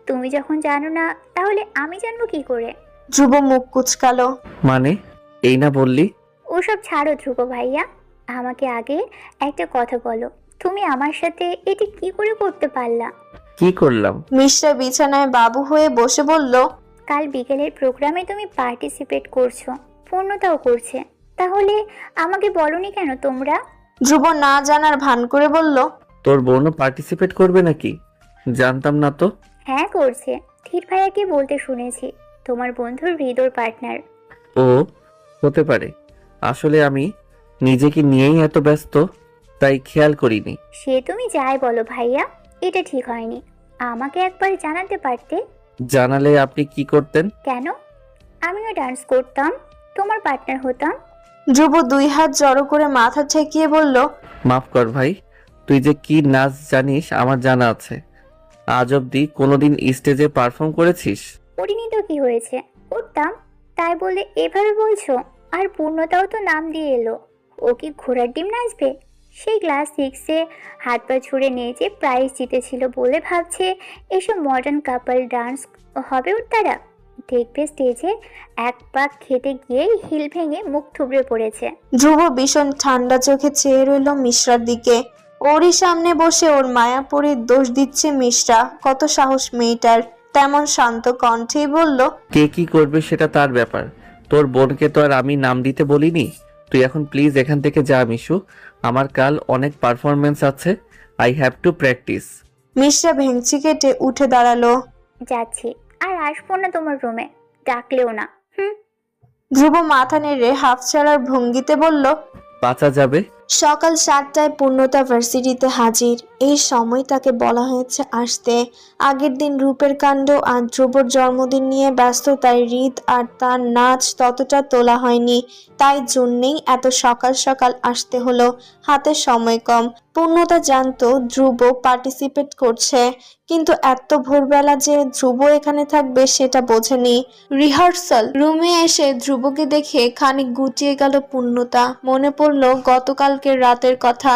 তুমি যখন জানো না তাহলে আমি জানবো কি করে? ধ্রুব মুখ কুচকালো। মানে এই না বললি? ওসব ছাড়ো ধ্রুব ভাইয়া, আমাকে আগে একটা কথা বলো, তুমি আমার সাথে এটি কি করে করতে পারলা? কি করলাম? মিশ্রা বিছানায় বাবু হয়ে বসে বলল, কাল বিকেলের প্রোগ্রামে তুমি পার্টিসিপেট করছো, পূর্ণতাও করছে, তাহলে আমাকে বলনি কেন তোমরা? ধ্রুব না জানার ভান করে বলল, তোর বোনও পার্টিসিপেট করবে নাকি? জানতাম না তো। হ্যাঁ করছে, ধীর ভাইয়াকে বলতে শুনেছি, তোমার বন্ধুর হৃদয় পার্টনার। ও হতে পারে, আসলে আমি নিজেকে নিয়েই এত ব্যস্ত তাই খেয়াল করিনি। সে তুমি যাই বলো ভাইয়া, এটা ঠিক হয়নি, আমাকে একবার জানাতে পারতে। জানালে আপনি কি করতেন? কেন? আমিও ডান্স করতাম, তোমার পার্টনার হতাম। ধ্রুব 2 হাত জড়ো করে মাথা ঠেকিয়ে বলল, মাফ কর ভাই, তুই যে কি নাচ জানিস আমার জানা আছে। আজ অব্দি কোনোদিন স্টেজে পারফর্ম করেছিস? করিনি তো কি হয়েছে, করতাম, তাই বলে এভাবে বলছো? আর পূর্ণতাও তো নাম দিয়ে এলো, ও কি ঘোড়ার ডিম নাচবে? সেই ক্লাস 6-এ হাত পা ছুড়ে নিয়ে যে প্রাইজ জিতেছিল বলে ভাবছে এসব মডার্ন কাপল ডান্স হবে ওর দ্বারা। দেখবে স্টেজে এক পাক খেতে গিয়েই হিল ভেঙে মুখ থুবড়ে পড়েছে। ধ্রুব ভীষণ ঠান্ডা চোখে চেয়ে রইল মিশ্রার দিকে। ওরই সামনে বসে ওর মায়াপুরীর দোষ দিচ্ছে মিশ্রা। কত সাহস মেয়েটার! তেমন শান্ত কণ্ঠেই বলল, কে কি করবে সেটা তার ব্যাপার, তোর বোনকে তো আর আমি নাম দিতে বলিনি। তুই এখন প্লিজ এখান থেকে যা মিশু, আমার কাল অনেক পারফরমেন্স আছে, I have to practice. Mishra ভেঙচি কেটে উঠে দাঁড়ালো। যাচ্ছি, আর আসবো না তোমার রুমে, ডাকলেও না। ধ্রুব মাথা নেড়ে হাফ ছাড়ার ভঙ্গিতে বলল, বাঁচা যাবে। সকাল 7টায় পূর্ণতা ভার্সিটিতে হাজির। এই সময় তাকে বলা হয়েছে আসতে। আগের দিন রূপের কাণ্ড আর ধ্রুবর জন্মদিন নিয়ে ব্যস্ত, তাই হৃদ আর তার নাচ ততটা তোলা হয়নি। তাই জন্যেই এত সকাল সকাল আসতে হলো, হাতে সময় কম। পূর্ণতা জানতো ধ্রুব পার্টিসিপেট করছে, কিন্তু এত ভোরবেলা যে ধ্রুব এখানে থাকবে সেটা বোঝেনি। রিহার্সাল রুমে এসে ধ্রুবকে দেখে খানিক গুটিয়ে গেল পূর্ণতা। মনে পড়ল গতকালকের রাতের কথা।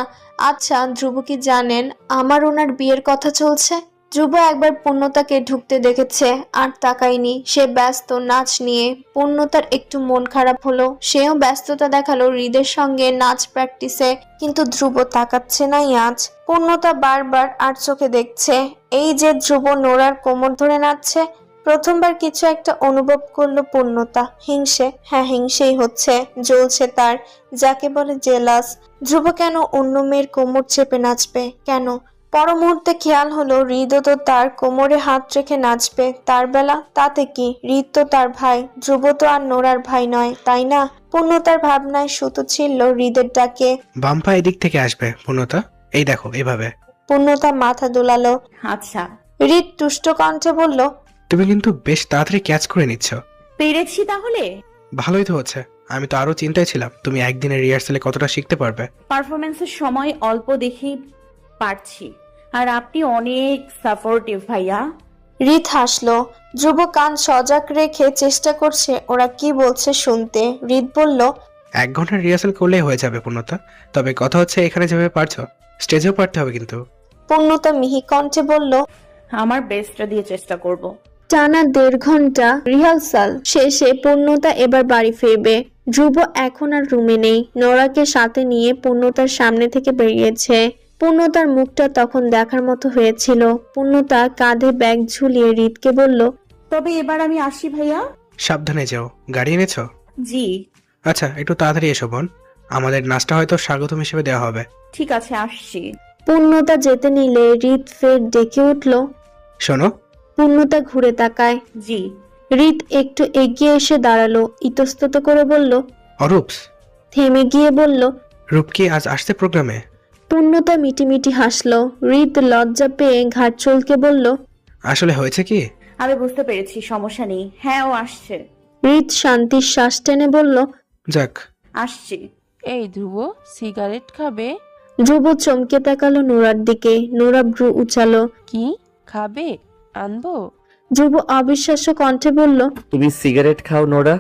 আচ্ছা, ধ্রুব কি জানেন আমার ওনার বিয়ের কথা চলছে? ধ্রুব একবার পূর্ণতাকে ঢুকতে দেখেছে আর তাকায়নি। সে ব্যস্ত নাচ নিয়ে। পূর্ণতার একটু মন খারাপ হলো। সেও ব্যস্ততা দেখালো হৃদের সঙ্গে নাচ প্র্যাকটিসে, কিন্তু ধ্রুব তাকাচ্ছে না আজ। পূর্ণতা বারবার আর চোখে দেখছে। এই যে ধ্রুব নোরার কোমর ধরে নাচছে। প্রথমবার কিছু একটা অনুভব করলো পূর্ণতা। হিংসে, হ্যাঁ হিংসেই হচ্ছে, জ্বলছে তার, যাকে বলে জেলাস। ধ্রুব কেন অন্য মেয়ের কোমর চেপে নাচবে? কেন? পর মুহূর্তে খেয়াল হলো হৃদও তো তার কোমরে হাত রেখে নাচবে। তার বেলা তাতে কি? হৃদ তো তার ভাই, ধ্রুব তো আর নোরার ভাই নয়, তাই না? পূর্ণতার ভাবনায় সুতো ছিল হৃদের ডাকে। বাম্পা এদিক থেকে আসবে পূর্ণতা, এই দেখো এভাবে। পূর্ণতা মাথা দোলালো। আচ্ছা। হৃদ তুষ্ট কণ্ঠে বলল, তুমি কিন্তু বেশ তাড়াতাড়ি ক্যাচ করে নিচ্ছ। পেরেছি তাহলে? ভালোই তো হচ্ছে। আমি তো আরো চিন্তায় ছিলাম তুমি একদিনের রিহার্সালে কতটা শিখতে পারবে। পারফরমেন্সের সময় অল্প দেখেই পারছি, আর আপনি অনেক সাপোর্টিভ ভাইয়া। হৃদ হাসলো। ধ্রুব কান সজাগ রেখে চেষ্টা করছে ওরা কি বলছে শুনতে। হৃদ বলল, 1 ঘন্টার রিহার্সাল করলেই হয়ে যাবে পূর্ণতা, তবে কথা হচ্ছে এখানে যেভাবে পারছো স্টেজেও পারতে হবে কিন্তু। পূর্ণতা মিহি কণ্ঠে বলল, আমার বেস্টটা দিয়ে চেষ্টা করব। টানা 1.5 ঘন্টা রিহার্সাল শেষে পূর্ণতা এবার বাড়ি ফিরবে। ধ্রুব এখন আর রুমে নেই। নোরাকে সাথে নিয়ে পূর্ণতার সামনে থেকে বেরিয়েছে। পূর্ণতার মুখটা তখন দেখার মতো হয়েছিল। পূর্ণতা কাঁধে ব্যাগ ঝুলিয়ে হৃদকে বলল, তবে এবার আমি আসি ভাইয়া। সাবধানে যাও। গাড়ি এনেছো? জি। আচ্ছা, একটু তাড়াতাড়ি এসো বোন, আমাদের নাচটা হয়তো স্বাগতম হিসেবে দেওয়া হবে। ঠিক আছে, আসছি। পূর্ণতা যেতে নিলে হৃদ ফের ডেকে উঠল, শোনো। পূর্ণতা ঘুরে তাকায়। জি। হৃদ একটু এগিয়ে এসে দাঁড়ালো, ইতস্তত করে বলল, অরূপস। থেমে গিয়ে বলল, রূপ কি আজ আসছে প্রোগ্রামে? পূর্ণতা মিটিমিটি হাসলো। হৃদ লজ্জা পেয়ে ঘাট চলকে বলল, আসলে হয়েছে কি? আমি বুঝতে পেরেছি, সমস্যা নেই। হ্যাঁ, ও আসছে। হৃদ শান্তির শ্বাস টেনে বলল, যাক। আসছি। এই ধ্রুব, সিগারেট খাবে? ধ্রুব চমকে তাকালো নোরার দিকে। নোরা ভ্রু উচালো। কি খাবে? আনবো? ধ্রুব অবিশ্বাস্য কণ্ঠে বলল, তুমি সিগারেট খাও নোরা?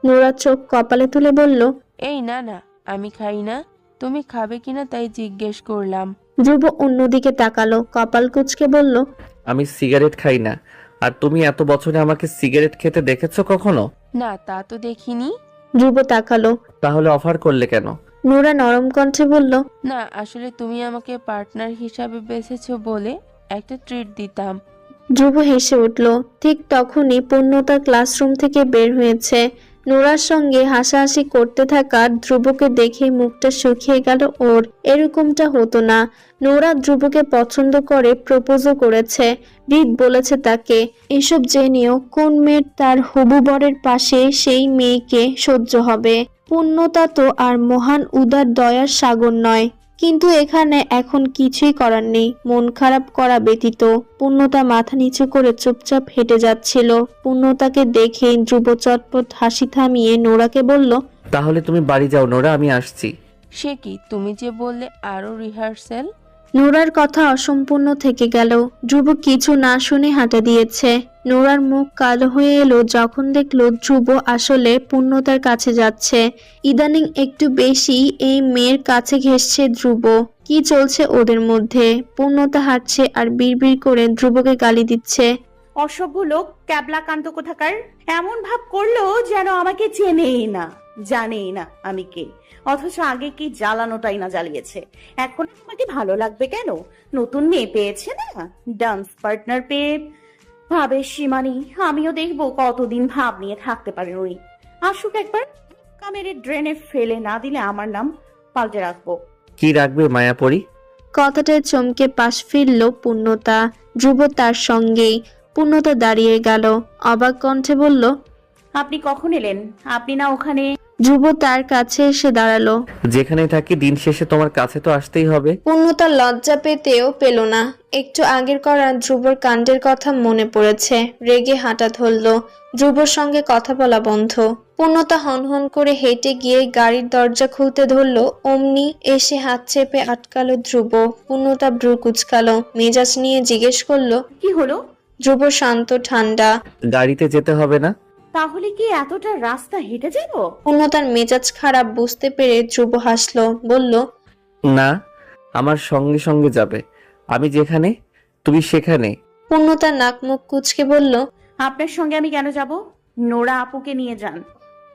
নোরা চোখ কপালে তুলে বলল, এই না না, আমি খাই না, তুমি খাবে কিনা তাই জিজ্ঞেস করলাম। ধ্রুব অন্যদিকে তাকালো, কপাল কুঁচকে বলল, আমি সিগারেট খাই না। আর তুমি এত বছরে আমাকে সিগারেট খেতে দেখেছো কখনো? না, তা তো দেখিনি। ধ্রুব তাকালো। তাহলে অফার করলে কেন? নোরা নরম কণ্ঠে বলল, না, আসলে তুমি আমাকে পার্টনার হিসাবে বেছেছো বলে একটা ট্রিট দিতাম। ধ্রুব হেসে উঠল। ঠিক তখনই পূর্ণতা ক্লাসরুম থেকে বের হয়েছে। নোরার সঙ্গে হাসাহাসি করতে থাকা ধ্রুবকে দেখে মুখটা শুকিয়ে গেল ওর। এরকমটা হতো না। নোরা ধ্রুবকে পছন্দ করে প্রপোজও করেছে। রিত বলেছে তাকে। এসব জেনেও কোন মেয়ের তার হবু বরের পাশে সেই মেয়েকে সহ্য হবে? পূর্ণতা তো আর মহান উদার দয়ার সাগর নয়। কিন্তু এখানে এখন কিছুই করার নেই, মন খারাপ করা ব্যতীত। পূর্ণতা মাথা নিচু করে চুপচাপ হেঁটে যাচ্ছিল। পূর্ণতাকে দেখে ধ্রুব চটপট হাসি থামিয়ে নোরাকে বলল, তাহলে তুমি বাড়ি যাও নোরা, আমি আসছি। সে কি, তুমি যে বললে আরো রিহার্সেল? নোরার কথা অসম্পূর্ণ থেকে গেল। ধ্রুব কিছু না শুনে হাঁটা দিয়েছে। নোরার মুখ কালো হয়ে এলো যখন দেখলো ধ্রুব আসলে পূর্ণতার কাছে যাচ্ছে। ইদানিং একটু বেশি এই মেয়ের কাছে ঘেঁষছে ধ্রুব। কি চলছে ওদের মধ্যে? পূর্ণতা হাঁটছে আর বিড়বিড় করে ধ্রুবকে গালি দিচ্ছে। অসভ্য লোক, ক্যাবলাকান্ত কোথাকার। এমন ভাব করলো যেন আমাকে চেনেই না, জানেই না আমি কে। অথচ আগে কি জ্বালানোটাই না জ্বালিয়েছে। এখন আমাকে ভালো লাগবে কেন? নতুন মেয়ে পেয়েছে না, ডান্স পার্টনার পেয়ে ভাবের সীমানি। আমিও দেখবো কতদিন ভাব নিয়ে থাকতে পারে উনি। আসুক একবার, কামেরে ড্রেনে ফেলে না দিলে আমার নাম পাল্টে রাখবো। কি রাখবে মায়াপরি? কথাটায় চমকে পাশ ফিরল পূর্ণতা। ধ্রুব তার সঙ্গেই। পূর্ণতা দাঁড়িয়ে গেল, অবাক কণ্ঠে বলল, আপনি কখন এলেন? আপনি না ওখানে? ধ্রুব তার কাছে এসে দাঁড়ালো। যেখানে থাকি দিন শেষে তোমার কাছে তো আসতেই হবে। পূর্ণতা লজ্জা পেতেও পেল না। একটু আগের করা ধ্রুবর কাণ্ডের কথা মনে পড়েছে। রেগে হাঁটা ধরল। ধ্রুবর সঙ্গে কথা বলা বন্ধ। পূর্ণতা হনহন করে হেঁটে গিয়ে গাড়ির দরজা খুলতে ধরলো, অমনি এসে হাত চেপে আটকালো ধ্রুব। পূর্ণতা ভ্রু কুচকালো, মেজাজ নিয়ে জিজ্ঞেস করলো, কি হলো? ধ্রুব শান্ত ঠান্ডা, গাড়িতে যেতে হবে না? তাহলে কি এতটা রাস্তা হেঁটে যাব? পূর্ণতার মেজাজ খারাপ বুঝতে পেরে ধ্রুব হাসলো, বলল, না, আমার সঙ্গে সঙ্গে যাবে। আমি যেখানে তুমি সেখানে। পূর্ণতার নাক মুখ কুচকে বলল, আপনার সঙ্গে আমি কেন যাব? নোরা আপুকে নিয়ে যান।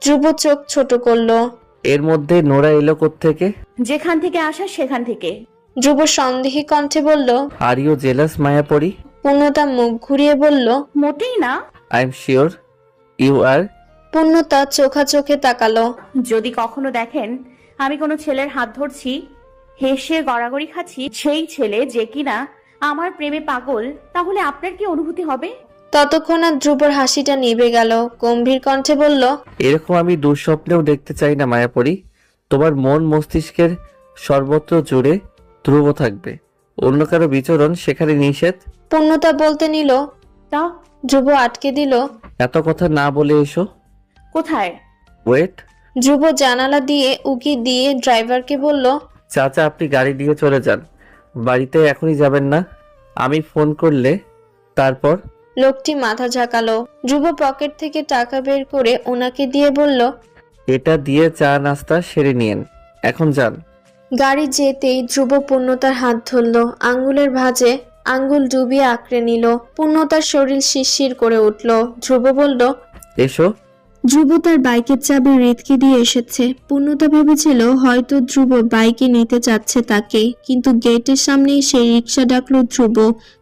ধ্রুব চোখ ছোট করলো। এর মধ্যে নোরা এলো কোত্থেকে? যেখান থেকে আসা সেখান থেকে। ধ্রুব সন্দেহী কণ্ঠে বলল, আর ইউ জেলাস মায়াপরি? পূর্ণতা মুখ ঘুরিয়ে বলল, মোটেই না। I am sure you are. পূর্ণতা চোখা চোখে তাকালো। যদি কখনো দেখেন আমি কোনো ছেলের হাত ধরছি, হেসে গড়াগড়ি খাচ্ছি, সেই ছেলে যে কিনা আমার প্রেমে পাগল, তাহলে আপনার কি অনুভূতি হবে? ততক্ষণ আর ধ্রুবর হাসিটা নিভে গেল। গম্ভীর কণ্ঠে বলল, এরকম আমি দুঃস্বপ্নেও দেখতে চাই না মায়াপরি। তোমার মন মস্তিষ্কের সর্বত্র জুড়ে ধ্রুব থাকবে। অন্য কারো বিচরণ সেখানে নিষেধ। পূর্ণতা বলতে নিল, তা ধ্রুব আটকে দিল। এত কথা না বলে এসো। কোথায়? ওয়েট। ধ্রুব জানালা দিয়ে উকি দিয়ে ড্রাইভারকে বলল, চাচা আপনি গাড়ি দিয়ে চলে যান, বাড়িতে এখনই যাবেন না। আমি ফোন করলে তারপর। লোকটি মাথা ঝাঁকালো। ধ্রুব পকেট থেকে টাকা বের করে ওনাকে দিয়ে বলল, এটা দিয়ে চা নাস্তা সেরে নিয়েন, এখন যান। গাড়ি যেতেই ধ্রুব পূর্ণতার হাত ধরল। আঙ্গুলের ভাঁজে আঙ্গুল ডুবিয়ে আঁকড়ে নিল। পূর্ণতার শরীর শিরশির করে উঠল। ধ্রুব বলল, এসো। ধ্রুব তার বাইকের চাবি রিতকে দিয়ে এসেছে। পূর্ণতা ভেবেছিল হয়তো ধ্রুব বাইকে নিতে চাচ্ছে তাকে, কিন্তু গেটের সামনেই সেই রিক্সা ডাকলো ধ্রুব।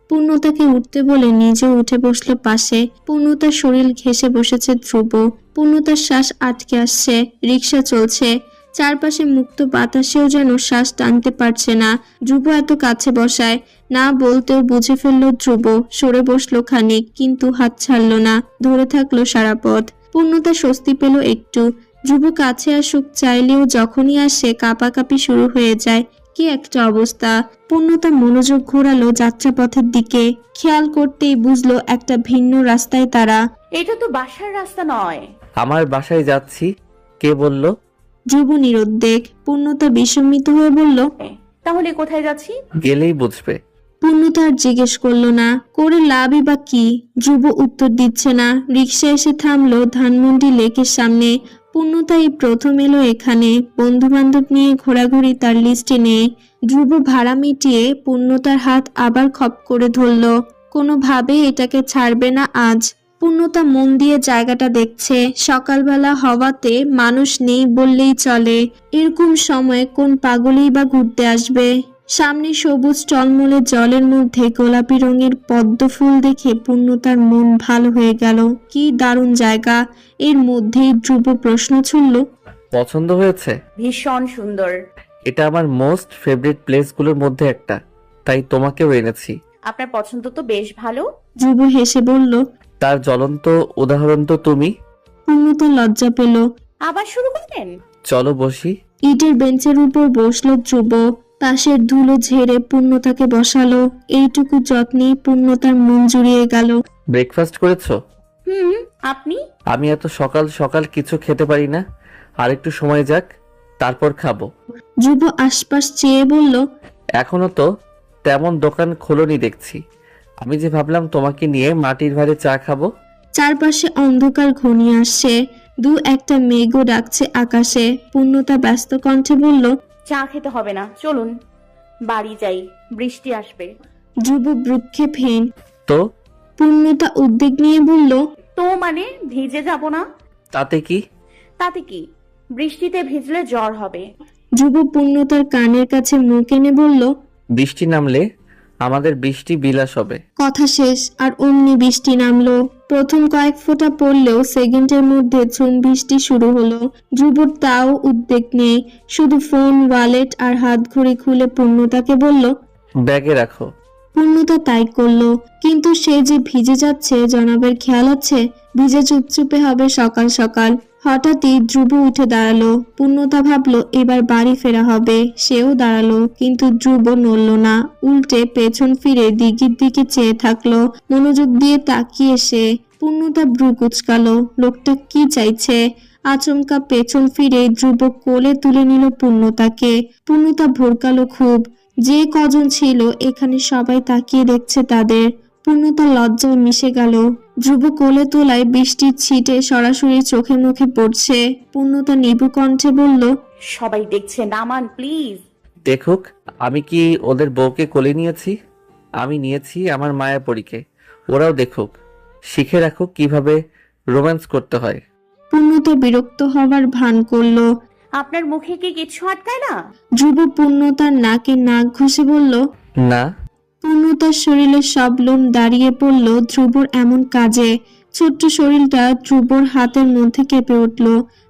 পূর্ণতাকে উঠতে বলে নিজে উঠে বসলো পাশে। পূর্ণতার শরীর ঘেঁষে বসেছে ধ্রুব। পূর্ণতার শ্বাস আটকে আসছে। রিক্সা চলছে, চারপাশে মুক্ত বাতাসেও যেন শ্বাস টানতে পারছে না। ধ্রুব এত কাছে বসায় না বলতেও বুঝে ফেললো ধ্রুব। সরে বসলো খানিক, কিন্তু হাত ছাড়লো না, ধরে থাকলো সারা পথ। পূর্ণতা স্বস্তি পেল একটু। ধ্রুব কাছে আসুক চাইলেও যখনই আসে কাঁপাকাঁপি শুরু হয়ে যায়। কি একটা অবস্থা! পূর্ণতা মনোযোগ ঘোরালো যাত্রাপথের দিকে। খেয়াল করতেই বুঝলো একটা ভিন্ন রাস্তায় তারা। এটা তো বাসার রাস্তা নয়। আমার বাসায় যাচ্ছি। কে বলল? ধ্রুব নিরুদ্বেগ। পূর্ণতা বিস্মিত হয়ে বলল, তাহলে কোথায় যাচ্ছি? গেলেই বুঝবে। পূর্ণতা আর জিজ্ঞেস করলো না, করে লাভই বা কি? ধ্রুব উত্তর দিচ্ছে না। রিক্সা এসে থামলো ধানমন্ডি লেকের সামনে। পূর্ণতা এই প্রথম এলো এখানে। বন্ধু বান্ধব নিয়ে ঘোরাঘুরি তার লিস্টে নেই। ধ্রুব ভাড়া মিটিয়ে পূর্ণতার হাত আবার খপ করে ধরলো। কোনোভাবে এটাকে ছাড়বে না আজ। পূর্ণতা মন দিয়ে জায়গাটা দেখছে। সকালবেলা হওয়াতে মানুষ নেই বললেই চলে। এরকম সময় কোন পাগলেই বা ঘুরতে আসবে? সামনে সবুজ টলমলে জলের মধ্যে গোলাপি রঙের পদ্ম ফুল দেখে পূর্ণতার মন ভালো হয়ে গেল। কি দারুণ জায়গা! এর মধ্যেই ধ্রুব প্রশ্ন ছুড়ল, পছন্দ হয়েছে? ভীষণ সুন্দর। এটা আমার মোস্ট ফেভারিট প্লেসগুলোর মধ্যে একটা, তাই তোমাকেও এনেছি। আপনার পছন্দ তো বেশ ভালো। ধ্রুব হেসে বলল, তার জ্বলন্ত উদাহরণ তো তুমি। পূর্ণতা লজ্জা পেল। আবার শুরু করলেন? চলো বসি। ইটের বেঞ্চের উপর বসলো ধ্রুব। পাশের ধুলো ঝেড়ে পূর্ণতাকে বসালো। এইটুকু যত্নে পূর্ণতার মন জুড়িয়ে গেল। ব্রেকফাস্ট করেছো? আপনি? আমি এত সকাল সকাল কিছু খেতে পারি না, আর একটু সময় যাক, তারপর খাবো। ধ্রুব আশপাশ চেয়ে বলল, এখনো তো তেমন দোকান খোলনি দেখছি। আমি যে ভাবলাম তোমাকে নিয়ে মাটির ভারে চা খাবো। চারপাশে অন্ধকার ঘনিয়ে আসছে। দু একটা মেঘও ডাকছে আকাশে। পূর্ণতা ব্যস্ত কণ্ঠে বলল, চা খেতে হবে না, চলুন বাড়ি যাই, বৃষ্টি আসবে। ধ্রুব ভ্রুক্ষেপ হীন। তো? পূর্ণতা উদ্বেগ নিয়ে বলল, তো মানে ভিজে যাব না? তাতে কি? তাতে কি, বৃষ্টিতে ভিজলে জ্বর হবে। ধ্রুব পূর্ণতার কানের কাছে মুখ এনে বলল, বৃষ্টি নামলে আমাদের বৃষ্টি বিলাস হবে। কথা শেষ আর অমনি বৃষ্টি নামলো। প্রথম কয়েক ফোঁটা পড়লেও সেকেন্ডের মধ্যে ঝুম বৃষ্টি শুরু হলো। ধ্রুবর তাও উদ্বেগ নেই, শুধু ফোন, ওয়ালেট আর হাত ঘড়ি খুলে পূর্ণতাকে বলল, ব্যাগে রাখো। পূর্ণতা তাই করলো। কিন্তু সে যে ভিজে যাচ্ছে জনাবের খেয়াল আছে? ভিজে চুপচুপে হবে সকাল সকাল। হঠাৎই ধ্রুব উঠে দাঁড়ালো। পূর্ণতা ভাবলো এবার বাড়ি ফেরা হবে। সেও দাঁড়ালো, কিন্তু ধ্রুব নড়ল না। উল্টে পেছন ফিরে দিঘির দিকে চেয়ে থাকলো। মনোযোগ দিয়ে তাকিয়ে সে। পূর্ণতা ভ্রু কুচকালো। লোকটা কি চাইছে? আচমকা পেছন ফিরে ধ্রুব কোলে তুলে নিল পূর্ণতাকে। পূর্ণতা ভরকালো খুব। যে কজন ছিল এখানে সবাই তাকিয়ে দেখছে তাদের। পূর্ণতা লজ্জায় মিশে গেল। ধ্রুব কোলে তোলায় বৃষ্টির ছিটে সরাসরি চোখে মুখে পড়ছে। পূর্ণতা নিভু কণ্ঠে বলল, সবাই দেখছে, নামান প্লিজ। দেখুক আমি কি ওদের বউকে কোলে নিয়েছি। আমি নিয়েছি আমার মায়াপরীকে, ওরাও দেখুক, শিখে রাখুক কিভাবে রোম্যান্স করতে হয়। পূর্ণতা বিরক্ত হবার ভান করলো। আপনার মুখে কি কিছু আটকায় না? ধ্রুব পূর্ণতার নাকে নাক ঘষে বলল, না। পূর্ণতার শরীরের সব লোম দাঁড়িয়ে পড়ল ধ্রুবর এমন কাজে। ছোট্ট শরীরটা ধ্রুবর হাতের মধ্যে কেঁপে উঠল।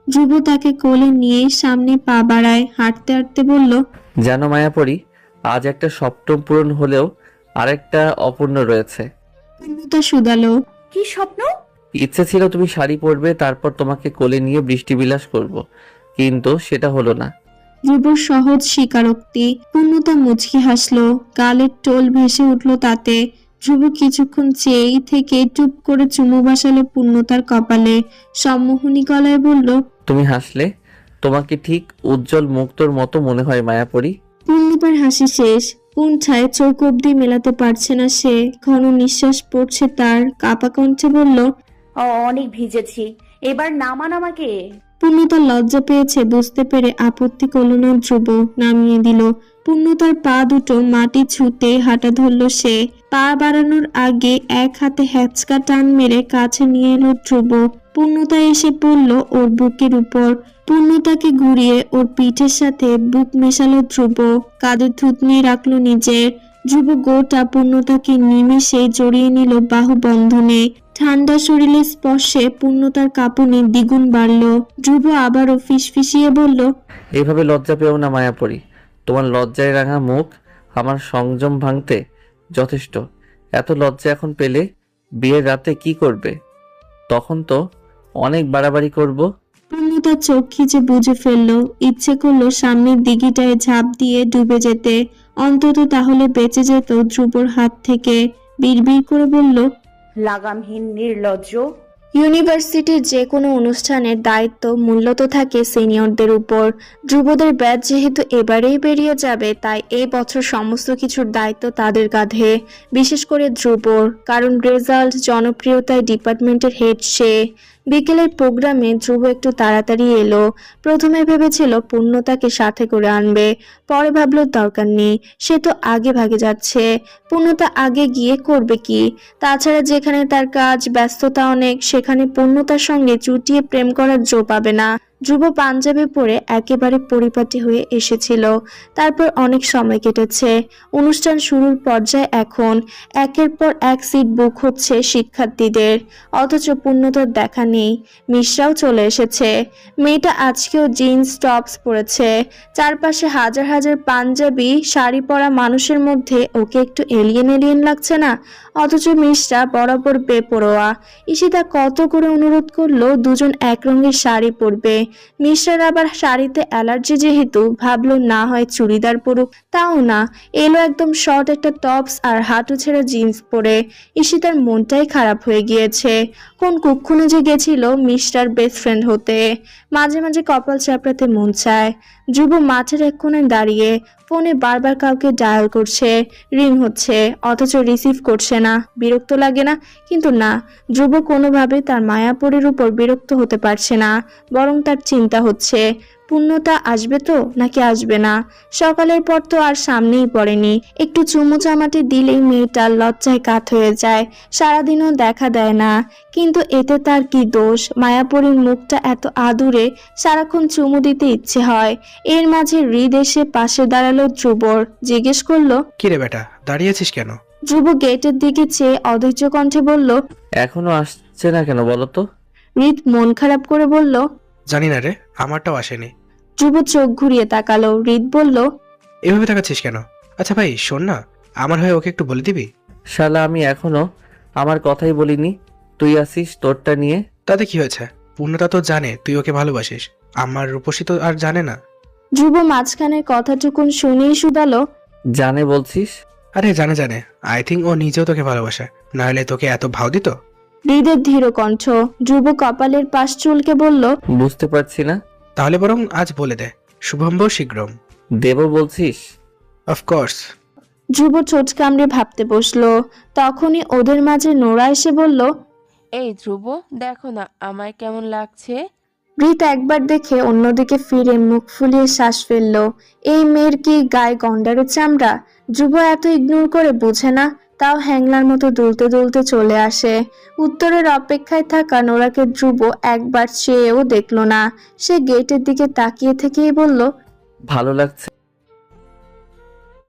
ধ্রুব তাকে কোলে নিয়ে সামনে পা বাড়ায়। হাঁটতে হাঁটতে বলল, জানো মায়াপরী, আজ একটা সপ্তম পূরণ হলেও আরেকটা অপূর্ণ রয়েছে। পূর্ণতা শুধালো, কি স্বপ্ন? ইচ্ছে ছিল তুমি শাড়ি পরবে, তারপর তোমাকে কোলে নিয়ে বৃষ্টি বিলাস করব, কিন্তু সেটা হলো না। ধ্রুবর সহজ স্বীকারোক্তি। পূর্ণতা মুচকি হাসলো। গালের টোল ভেসে উঠল তাতে। ধ্রুব কিছুক্ষণ চেয়েই থেকে চুপ করে চুমু বসালো পূর্ণতার কপালে। সম্মোহনী গলায় বলল, তুমি হাসলে তোমাকে ঠিক উজ্জ্বল মুক্তোর মতো মনে হয় মায়াপরী। পূর্ণিমার হাসি শেষ। কুণ্ঠায় চোখ অব্দি মেলাতে পারছে না সে। ঘন নিঃশ্বাস পড়ছে তার। কাপা কণ্ঠে বলল, অনেক ভিজেছি, এবার নামান আমাকে। পূর্ণতা লজ্জা পেয়েছে বুঝতে পেরে আপত্তি করল না ধ্রুব। নামিয়ে দিল। পূর্ণতার পা দুটো মাটি ছুঁতে হাঁটা ধরল সে। পা বাড়ানোর আগে এক হাতে হ্যাচকা টান মেরে কাছে নিয়ে এলো ধ্রুব। পূর্ণতা এসে পড়ল ওর বুকের উপর। পূর্ণতাকে ঘুরিয়ে ওর পিঠের সাথে বুক মেশালো ধ্রুব। কাঁধে থুতনি রাখলো নিজের। ধ্রুব গোটা পূর্ণতাকে নিমেষে জড়িয়ে নিল বাহু বন্ধনে। ঠান্ডা শরীরের স্পর্শে পূর্ণতার কাঁপুনি দ্বিগুণ বাড়ল। ধ্রুব আবারও ফিসফিসিয়ে বলল, এইভাবে লজ্জা পেও না মায়াপরী। তোমার লজ্জায় রাঙা মুখ আমার সংযম ভাঙতে যথেষ্ট। এত লজ্জা এখন পেলে বিয়ের রাতে কি করবে? তখন তো অনেক বাড়াবাড়ি করব। পূর্ণতা চোখ খিচে বুঝে ফেললো। ইচ্ছে করলো সামনের দিঘিটায় ঝাঁপ দিয়ে ডুবে যেতে। অন্তত তাহলে বেঁচে যেত ধ্রুবর হাত থেকে। বিড়বিড় করে বলল, লাগামহীন নির্লজ্জ। ইউনিভার্সিটির যে কোনো অনুষ্ঠানের দায়িত্ব মূলত থাকে সিনিয়রদের উপর। ধ্রুবদের ব্যাচ যেহেতু এবারেই বেরিয়ে যাবে, তাই এই বছর সমস্ত কিছুর দায়িত্ব তাদের কাঁধে। বিশেষ করে ধ্রুবর, কারণ রেজাল্ট, জনপ্রিয়তায় ডিপার্টমেন্টের হেড সে। বিকেলের প্রোগ্রামে ধ্রুব একটু তাড়াতাড়ি এলো। প্রথমে ভেবেছিল পূর্ণতাকে সাথে করে আনবে, পরে ভাবলো দরকার নেই, সে তো আগে ভাগে যাচ্ছে। পূর্ণতা আগে গিয়ে করবে কি? তাছাড়া যেখানে তার কাজ, ব্যস্ততা অনেক, সেখানে পূর্ণতার সঙ্গে চুটিয়ে প্রেম করার জো পাবে না। ধ্রুব পাঞ্জাবি পরে একেবারে পরিপাটি হয়ে এসেছিল। তারপর অনেক সময় কেটেছে। অনুষ্ঠান শুরুর পর্যায়ে এখন একের পর এক সিট বুক হচ্ছে শিক্ষার্থীদের, অথচ পূর্ণতার দেখা নেই। মিশ্রাও চলে এসেছে। মেয়েটা আজকেও জিন্স টপস পরেছে। চারপাশে হাজার হাজার পাঞ্জাবি শাড়ি পরা মানুষের মধ্যে ওকে একটু এলিয়েন এলিয়েন লাগছে না? অথচ মিশ্রা বরাবর বেপরোয়া। ঈশিতা কত করে অনুরোধ করলো দুজন এক রঙের শাড়ি পরবে। মিশ্রার আবার শাড়িতে অ্যালার্জি, যেহেতু ভাবলো না হয় চুড়িদার পরুক, তাও না, এলো একদম শর্ট একটা টপস আর হাঁটু ছেঁড়া জিন্স পরে। ঈশিতার মনটাই খারাপ হয়ে গিয়েছে। কোন কুক্ষণে যে গেছিল মিশ্রার বেস্ট ফ্রেন্ড হতে। মাঝে মাঝে কপাল চাপড়াতে মন চায়। ধ্রুব মাঠের এক কোণে দাঁড়িয়ে ফোনে বারবার কাউকে ডায়াল করছে, রিং হচ্ছে, অথচ রিসিভ করছে না। বিরক্ত লাগে না? কিন্তু না, ধ্রুব কোনোভাবে তার মায়াপরীর উপর বিরক্ত হতে পারছে না, বরং তার চিন্তা হচ্ছে পূর্ণতা আসবে তো নাকি আসবে না। সকালের পর তো আর সামনেই পড়েনি। একটু চুমু চামাটি দিলেই মেয়েটার লজ্জায় কাত হয়ে যায়। সারাদিনও দেখা দেয় না, কিন্তু এতে তার কি দোষ? মায়াপরীর মুখটা এত আদুরে, সারাক্ষণ চুমু দিতে ইচ্ছে হয়। এর মাঝে হৃদ এসে পাশে দাঁড়ালো ধ্রুবর। জিজ্ঞেস করলো, কিরে বেটা, দাঁড়িয়েছিস কেন? ধ্রুব গেটের দিকে চেয়ে অধৈর্য কণ্ঠে বলল, এখনো আসছে না কেন বলো তো? হৃদ মন খারাপ করে বলল, জানি না রে, আমারটাও আসেনি। ধ্রুব চোখ ঘুরিয়ে তাকালো। হৃদ বলল, এভাবে তাকাচ্ছিস কেন? আচ্ছা ভাই শোন না, আমার হয়ে ওকে একটু বলে দিবি? শালা, আমি এখনো আমার কথাই বলিনি, তুই আসিস তোরটা নিয়ে। তাতে কি হয়েছে? পূর্ণতা তো জানে তুই ওকে ভালোবাসিস, আমার রূপসী তো আর জানে না। ধ্রুব মাঝখানের কথাটুকুন শুনেই শুধালো, জানে বলছিস? আরে জানে জানে, আই থিঙ্ক ও নিজেও তোকে ভালোবাসে, না হলে তোকে এত ভাও দিত? হৃদের ধীর কণ্ঠ। ধ্রুব কপালের পাশ চুলকে বলল, বুঝতে পারছি না। তাহলে বরং আজ বলে দে, শুভম্ব শীঘ্রম। দেব বলছিস? অফকোর্স। ধ্রুব ঠোঁট কামড়ে ভাবতে বসলো। তখনই ওদের মাঝে নোরা এসে বলল, এই ধ্রুব, দেখো না আমায় কেমন লাগছে। হৃদ একবার দেখে অন্যদিকে ফিরে মুখ ফুলিয়ে শ্বাস ফেলল। এই মেয়ের কি গায়ে গন্ডারের চামড়া? ধ্রুব এত ইগনোর করে বোঝে না, তাও হ্যাংলার মতো দুলতে দুলতে চলে আসে। উত্তরের অপেক্ষায় থাকা নোরাকে ধ্রুব একবার চেয়েও দেখলো না। সে গেটের দিকে তাকিয়ে থেকেই বলল, ভালো লাগছে